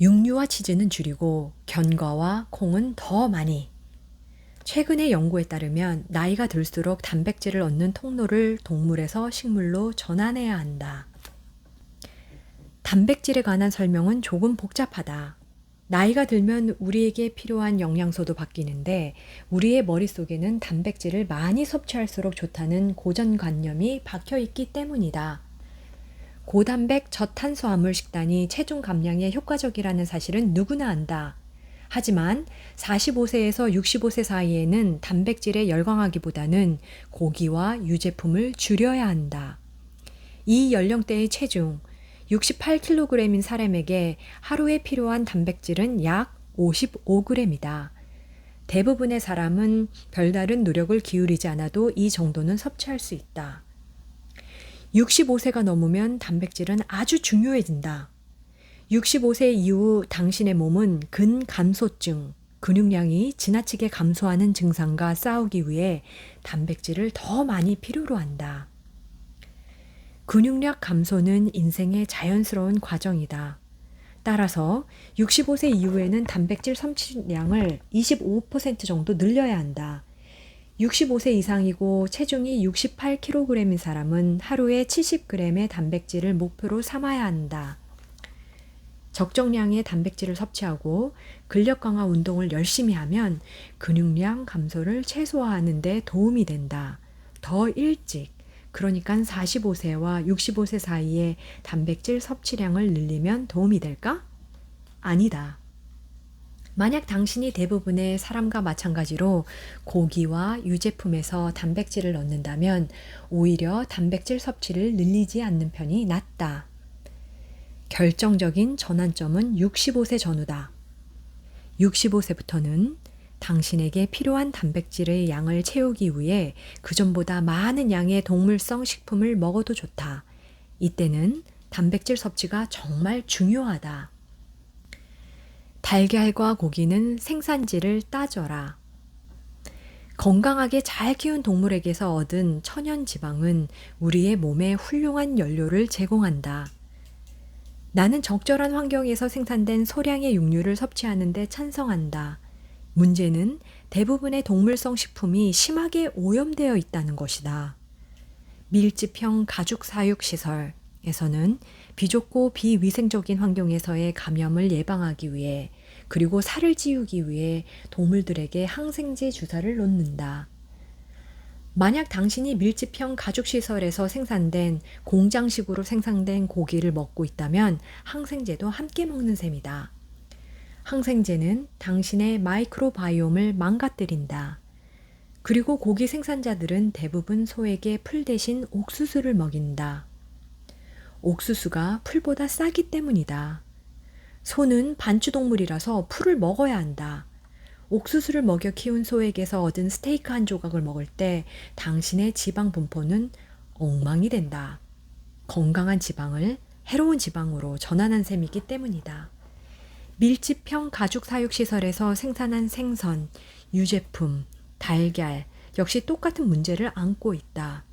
육류와 치즈는 줄이고 견과와 콩은 더 많이. 최근의 연구에 따르면 나이가 들수록 단백질을 얻는 통로를 동물에서 식물로 전환해야 한다. 단백질에 관한 설명은 조금 복잡하다. 나이가 들면 우리에게 필요한 영양소도 바뀌는데 우리의 머릿속에는 단백질을 많이 섭취할수록 좋다는 고정관념이 박혀 있기 때문이다. 고단백 저탄수화물 식단이 체중 감량에 효과적이라는 사실은 누구나 안다. 하지만 45세에서 65세 사이에는 단백질에 열광하기보다는 고기와 유제품을 줄여야 한다. 이 연령대의 체중 68kg인 사람에게 하루에 필요한 단백질은 약 55g이다. 대부분의 사람은 별다른 노력을 기울이지 않아도 이 정도는 섭취할 수 있다. 65세가 넘으면 단백질은 아주 중요해진다. 65세 이후 당신의 몸은 근감소증, 근육량이 지나치게 감소하는 증상과 싸우기 위해 단백질을 더 많이 필요로 한다. 근육량 감소는 인생의 자연스러운 과정이다. 따라서 65세 이후에는 단백질 섭취량을 25% 정도 늘려야 한다. 65세 이상이고 체중이 68kg인 사람은 하루에 70g의 단백질을 목표로 삼아야 한다. 적정량의 단백질을 섭취하고 근력 강화 운동을 열심히 하면 근육량 감소를 최소화하는 데 도움이 된다. 더 일찍, 그러니까 45세와 65세 사이에 단백질 섭취량을 늘리면 도움이 될까? 아니다. 만약 당신이 대부분의 사람과 마찬가지로 고기와 유제품에서 단백질을 얻는다면 오히려 단백질 섭취를 늘리지 않는 편이 낫다. 결정적인 전환점은 65세 전후다. 65세부터는 당신에게 필요한 단백질의 양을 채우기 위해 그전보다 많은 양의 동물성 식품을 먹어도 좋다. 이때는 단백질 섭취가 정말 중요하다. 달걀과 고기는 생산지를 따져라. 건강하게 잘 키운 동물에게서 얻은 천연 지방은 우리의 몸에 훌륭한 연료를 제공한다. 나는 적절한 환경에서 생산된 소량의 육류를 섭취하는 데 찬성한다. 문제는 대부분의 동물성 식품이 심하게 오염되어 있다는 것이다. 밀집형 가축 사육 시설에서는 비좁고 비위생적인 환경에서의 감염을 예방하기 위해 그리고 살을 찌우기 위해 동물들에게 항생제 주사를 놓는다. 만약 당신이 밀집형 가축시설에서 생산된 공장식으로 생산된 고기를 먹고 있다면 항생제도 함께 먹는 셈이다. 항생제는 당신의 마이크로바이옴을 망가뜨린다. 그리고 고기 생산자들은 대부분 소에게 풀 대신 옥수수를 먹인다. 옥수수가 풀보다 싸기 때문이다. 소는 반추동물이라서 풀을 먹어야 한다. 옥수수를 먹여 키운 소에게서 얻은 스테이크 한 조각을 먹을 때 당신의 지방 분포는 엉망이 된다. 건강한 지방을 해로운 지방으로 전환한 셈이기 때문이다. 밀집형 가축 사육시설에서 생산한 생선, 유제품, 달걀 역시 똑같은 문제를 안고 있다.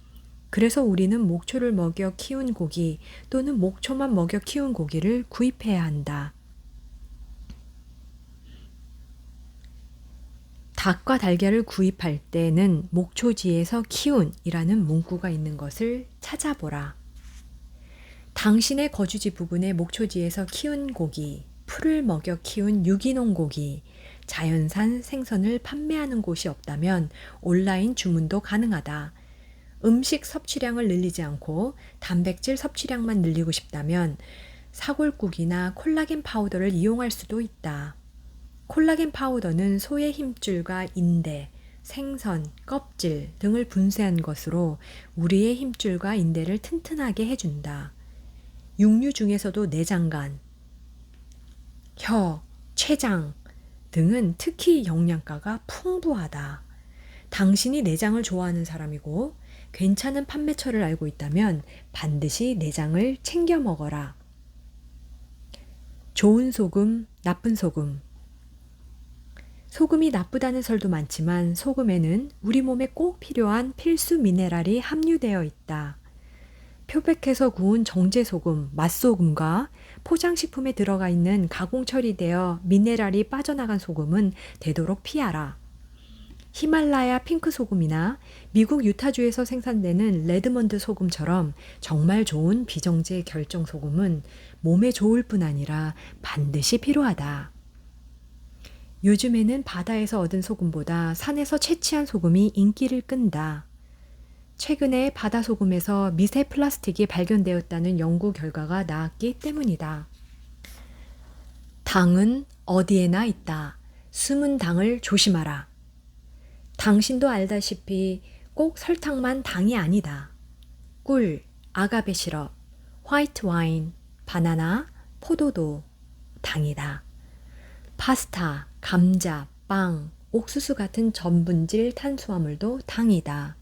그래서 우리는 목초를 먹여 키운 고기 또는 목초만 먹여 키운 고기를 구입해야 한다. 닭과 달걀을 구입할 때는 목초지에서 키운이라는 문구가 있는 것을 찾아보라. 당신의 거주지 부근의 목초지에서 키운 고기, 풀을 먹여 키운 유기농 고기, 자연산 생선을 판매하는 곳이 없다면 온라인 주문도 가능하다. 음식 섭취량을 늘리지 않고 단백질 섭취량만 늘리고 싶다면 사골국이나 콜라겐 파우더를 이용할 수도 있다. 콜라겐 파우더는 소의 힘줄과 인대, 생선, 껍질 등을 분쇄한 것으로 우리의 힘줄과 인대를 튼튼하게 해준다. 육류 중에서도 내장간, 혀, 췌장 등은 특히 영양가가 풍부하다. 당신이 내장을 좋아하는 사람이고 괜찮은 판매처를 알고 있다면 반드시 내장을 챙겨 먹어라. 좋은 소금, 나쁜 소금. 소금이 나쁘다는 설도 많지만 소금에는 우리 몸에 꼭 필요한 필수 미네랄이 함유되어 있다. 표백해서 구운 정제소금, 맛소금과 포장식품에 들어가 있는 가공 처리되어 미네랄이 빠져나간 소금은 되도록 피하라. 히말라야 핑크 소금이나 미국 유타주에서 생산되는 레드먼드 소금처럼 정말 좋은 비정제 결정 소금은 몸에 좋을 뿐 아니라 반드시 필요하다. 요즘에는 바다에서 얻은 소금보다 산에서 채취한 소금이 인기를 끈다. 최근에 바다 소금에서 미세 플라스틱이 발견되었다는 연구 결과가 나왔기 때문이다. 당은 어디에나 있다. 숨은 당을 조심하라. 당신도 알다시피 꼭 설탕만 당이 아니다. 꿀, 아가베 시럽, 화이트 와인, 바나나, 포도도 당이다. 파스타, 감자, 빵, 옥수수 같은 전분질 탄수화물도 당이다.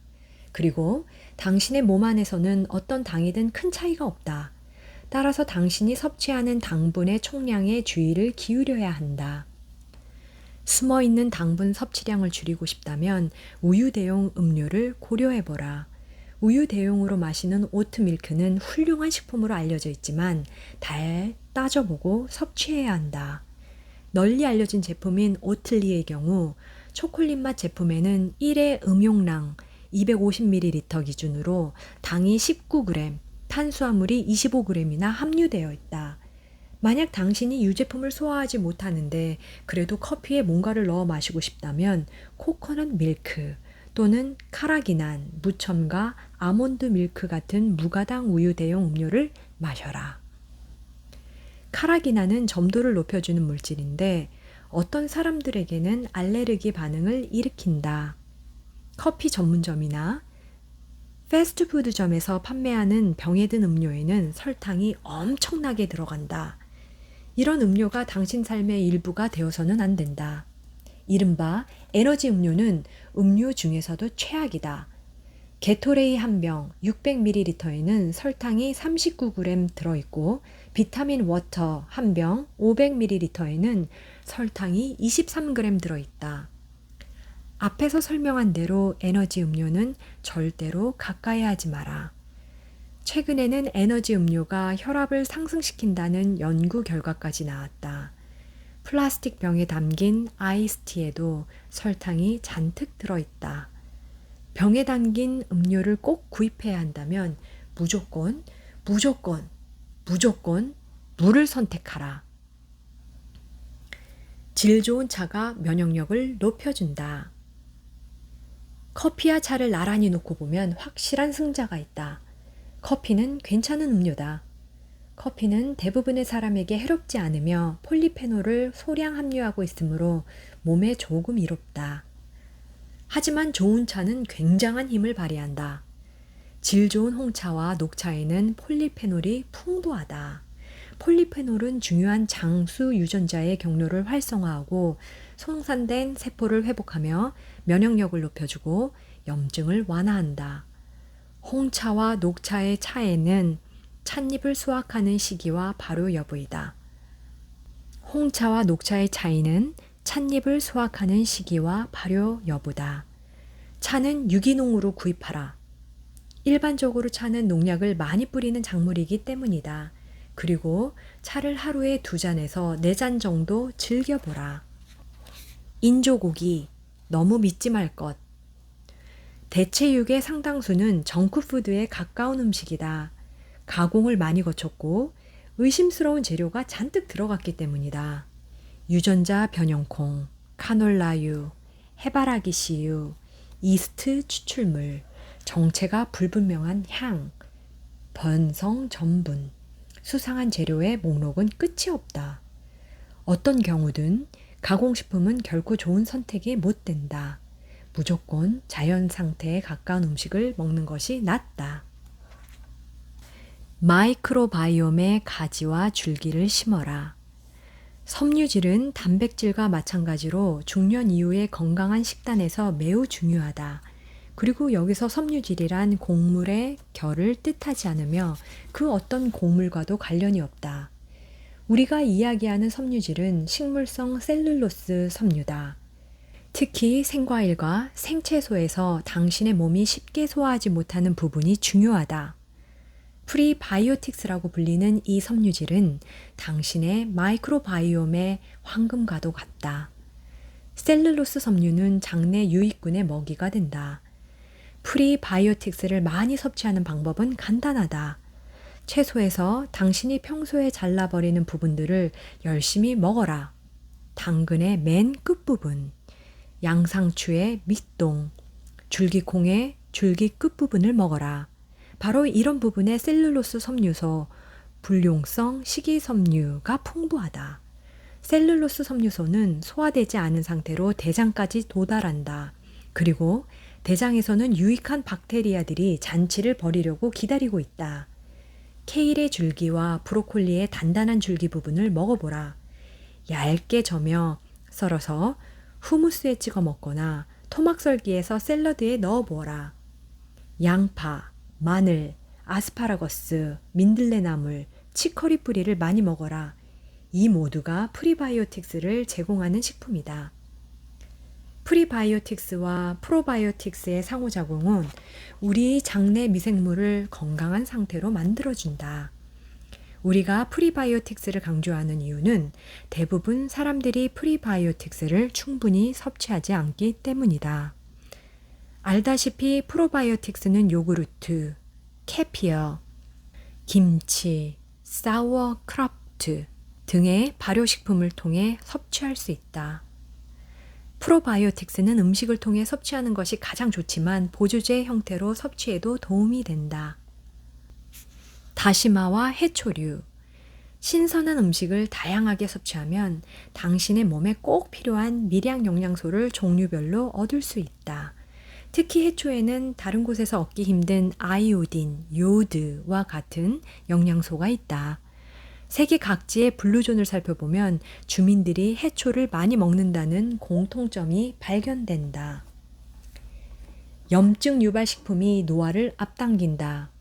그리고 당신의 몸 안에서는 어떤 당이든 큰 차이가 없다. 따라서 당신이 섭취하는 당분의 총량에 주의를 기울여야 한다. 숨어있는 당분 섭취량을 줄이고 싶다면 우유 대용 음료를 고려해보라. 우유 대용으로 마시는 오트밀크는 훌륭한 식품으로 알려져 있지만 잘 따져보고 섭취해야 한다. 널리 알려진 제품인 오틀리의 경우 초콜릿 맛 제품에는 1회 음용량 250ml 기준으로 당이 19g, 탄수화물이 25g이나 함유되어 있다. 만약 당신이 유제품을 소화하지 못하는데 그래도 커피에 뭔가를 넣어 마시고 싶다면 코코넛 밀크 또는 카라기난, 무첨가, 아몬드 밀크 같은 무가당 우유 대용 음료를 마셔라. 카라기난은 점도를 높여주는 물질인데 어떤 사람들에게는 알레르기 반응을 일으킨다. 커피 전문점이나 패스트푸드점에서 판매하는 병에 든 음료에는 설탕이 엄청나게 들어간다. 이런 음료가 당신 삶의 일부가 되어서는 안 된다. 이른바 에너지 음료는 음료 중에서도 최악이다. 게토레이 한 병 600ml에는 설탕이 39g 들어있고 비타민 워터 한 병 500ml에는 설탕이 23g 들어있다. 앞에서 설명한 대로 에너지 음료는 절대로 가까이 하지 마라. 최근에는 에너지 음료가 혈압을 상승시킨다는 연구 결과까지 나왔다. 플라스틱 병에 담긴 아이스티에도 설탕이 잔뜩 들어있다. 병에 담긴 음료를 꼭 구입해야 한다면 무조건 물을 선택하라. 질 좋은 차가 면역력을 높여준다. 커피와 차를 나란히 놓고 보면 확실한 승자가 있다. 커피는 괜찮은 음료다. 커피는 대부분의 사람에게 해롭지 않으며 폴리페놀을 소량 함유하고 있으므로 몸에 조금 이롭다. 하지만 좋은 차는 굉장한 힘을 발휘한다. 질 좋은 홍차와 녹차에는 폴리페놀이 풍부하다. 폴리페놀은 중요한 장수 유전자의 경로를 활성화하고 손상된 세포를 회복하며 면역력을 높여주고 염증을 완화한다. 홍차와 녹차의 차에는 찻잎을 수확하는 시기와 발효 여부이다. 홍차와 녹차의 차이는 찻잎을 수확하는 시기와 발효 여부다. 차는 유기농으로 구입하라. 일반적으로 차는 농약을 많이 뿌리는 작물이기 때문이다. 그리고 차를 하루에 2잔에서 4잔 정도 즐겨보라. 인조고기, 너무 믿지 말 것. 대체육의 상당수는 정크푸드에 가까운 음식이다. 가공을 많이 거쳤고 의심스러운 재료가 잔뜩 들어갔기 때문이다. 유전자 변형콩, 카놀라유, 해바라기 씨유, 이스트 추출물, 정체가 불분명한 향, 변성 전분, 수상한 재료의 목록은 끝이 없다. 어떤 경우든 가공식품은 결코 좋은 선택이 못 된다. 무조건 자연 상태에 가까운 음식을 먹는 것이 낫다. 마이크로바이옴의 가지와 줄기를 심어라. 섬유질은 단백질과 마찬가지로 중년 이후의 건강한 식단에서 매우 중요하다. 그리고 여기서 섬유질이란 곡물의 결을 뜻하지 않으며 그 어떤 곡물과도 관련이 없다. 우리가 이야기하는 섬유질은 식물성 셀룰로스 섬유다. 특히 생과일과 생채소에서 당신의 몸이 쉽게 소화하지 못하는 부분이 중요하다. 프리바이오틱스라고 불리는 이 섬유질은 당신의 마이크로바이옴의 황금과도 같다. 셀룰로스 섬유는 장내 유익균의 먹이가 된다. 프리바이오틱스를 많이 섭취하는 방법은 간단하다. 채소에서 당신이 평소에 잘라버리는 부분들을 열심히 먹어라. 당근의 맨 끝부분, 양상추의 밑동, 줄기콩의 줄기 끝부분을 먹어라. 바로 이런 부분에 셀룰로스 섬유소, 불용성 식이섬유가 풍부하다. 셀룰로스 섬유소는 소화되지 않은 상태로 대장까지 도달한다. 그리고 대장에서는 유익한 박테리아들이 잔치를 벌이려고 기다리고 있다. 케일의 줄기와 브로콜리의 단단한 줄기 부분을 먹어보라. 얇게 저며 썰어서 후무스에 찍어 먹거나 토막썰기에서 샐러드에 넣어보아라. 양파, 마늘, 아스파라거스, 민들레나물, 치커리 뿌리를 많이 먹어라. 이 모두가 프리바이오틱스를 제공하는 식품이다. 프리바이오틱스와 프로바이오틱스의 상호작용은 우리 장내 미생물을 건강한 상태로 만들어준다. 우리가 프리바이오틱스를 강조하는 이유는 대부분 사람들이 프리바이오틱스를 충분히 섭취하지 않기 때문이다. 알다시피 프로바이오틱스는 요구르트, 캐피어, 김치, 사워크라프트 등의 발효식품을 통해 섭취할 수 있다. 프로바이오틱스는 음식을 통해 섭취하는 것이 가장 좋지만 보조제 형태로 섭취해도 도움이 된다. 다시마와 해초류, 신선한 음식을 다양하게 섭취하면 당신의 몸에 꼭 필요한 미량 영양소를 종류별로 얻을 수 있다. 특히 해초에는 다른 곳에서 얻기 힘든 아이오딘, 요오드와 같은 영양소가 있다. 세계 각지의 블루존을 살펴보면 주민들이 해초를 많이 먹는다는 공통점이 발견된다. 염증 유발 식품이 노화를 앞당긴다.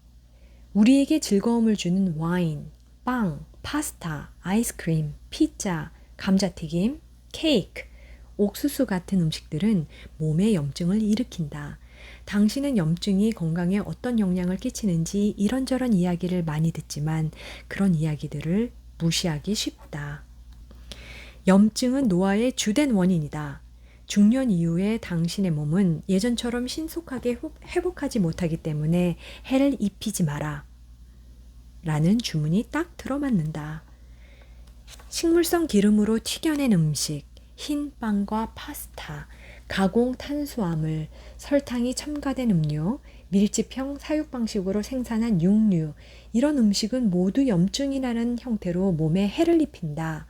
우리에게 즐거움을 주는 와인, 빵, 파스타, 아이스크림, 피자, 감자튀김, 케이크, 옥수수 같은 음식들은 몸에 염증을 일으킨다. 당신은 염증이 건강에 어떤 영향을 끼치는지 이런저런 이야기를 많이 듣지만 그런 이야기들을 무시하기 쉽다. 염증은 노화의 주된 원인이다. 중년 이후에 당신의 몸은 예전처럼 신속하게 회복하지 못하기 때문에 해를 입히지 마라. 라는 주문이 딱 들어맞는다. 식물성 기름으로 튀겨낸 음식, 흰 빵과 파스타, 가공 탄수화물, 설탕이 첨가된 음료, 밀집형 사육 방식으로 생산한 육류, 이런 음식은 모두 염증이 나는 형태로 몸에 해를 입힌다.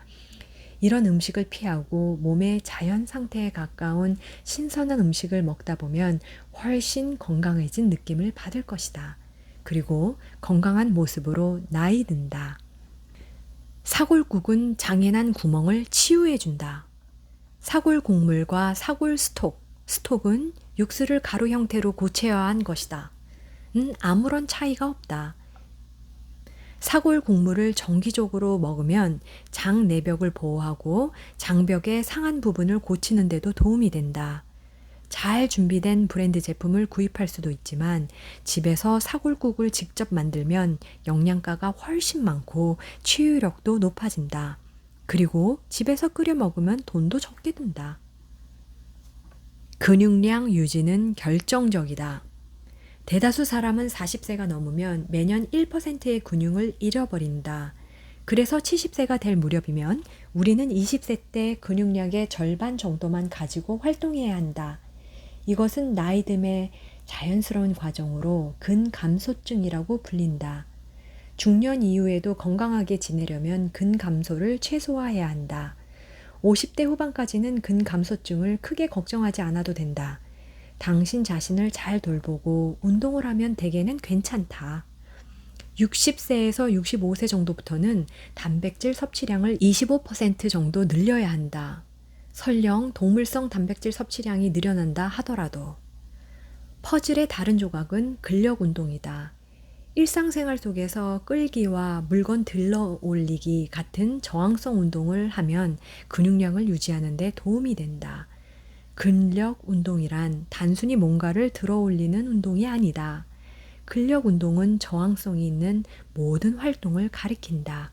이런 음식을 피하고 몸의 자연 상태에 가까운 신선한 음식을 먹다 보면 훨씬 건강해진 느낌을 받을 것이다. 그리고 건강한 모습으로 나이 든다. 사골국은 장에 난 구멍을 치유해준다. 사골 곡물과 사골 스톡은 육수를 가루 형태로 고쳐야 한 것이다. 아무런 차이가 없다. 사골 곡물을 정기적으로 먹으면 장 내벽을 보호하고 장벽의 상한 부분을 고치는 데도 도움이 된다. 잘 준비된 브랜드 제품을 구입할 수도 있지만 집에서 사골국을 직접 만들면 영양가가 훨씬 많고 치유력도 높아진다. 그리고 집에서 끓여 먹으면 돈도 적게 든다. 근육량 유지는 결정적이다. 대다수 사람은 40세가 넘으면 매년 1%의 근육을 잃어버린다. 그래서 70세가 될 무렵이면 우리는 20세 때 근육량의 절반 정도만 가지고 활동해야 한다. 이것은 나이듦의 자연스러운 과정으로 근감소증이라고 불린다. 중년 이후에도 건강하게 지내려면 근감소를 최소화해야 한다. 50대 후반까지는 근감소증을 크게 걱정하지 않아도 된다. 당신 자신을 잘 돌보고 운동을 하면 대개는 괜찮다. 60세에서 65세 정도부터는 단백질 섭취량을 25% 정도 늘려야 한다. 설령 동물성 단백질 섭취량이 늘어난다 하더라도. 퍼즐의 다른 조각은 근력 운동이다. 일상생활 속에서 끌기와 물건 들러 올리기 같은 저항성 운동을 하면 근육량을 유지하는 데 도움이 된다. 근력 운동이란 단순히 뭔가를 들어 올리는 운동이 아니다. 근력 운동은 저항성이 있는 모든 활동을 가리킨다.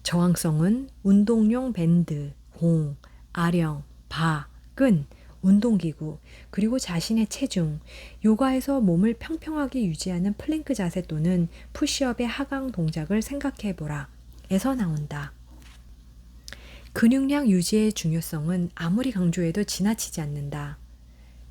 저항성은 운동용 밴드, 공, 아령, 바, 끈, 운동기구, 그리고 자신의 체중, 요가에서 몸을 평평하게 유지하는 플랭크 자세 또는 푸시업의 하강 동작을 생각해보라 에서 나온다. 근육량 유지의 중요성은 아무리 강조해도 지나치지 않는다.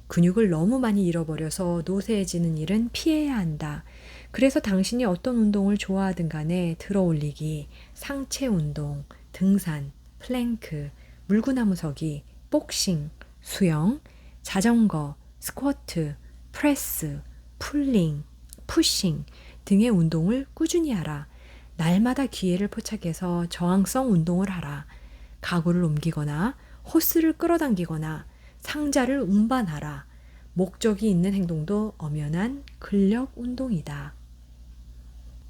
근육을 너무 많이 잃어버려서 노쇠해지는 일은 피해야 한다. 그래서 당신이 어떤 운동을 좋아하든 간에 들어올리기, 상체 운동, 등산, 플랭크, 물구나무 서기, 복싱, 수영, 자전거, 스쿼트, 프레스, 풀링, 푸싱 등의 운동을 꾸준히 하라. 날마다 기회를 포착해서 저항성 운동을 하라. 가구를 옮기거나 호스를 끌어당기거나 상자를 운반하라. 목적이 있는 행동도 엄연한 근력 운동이다.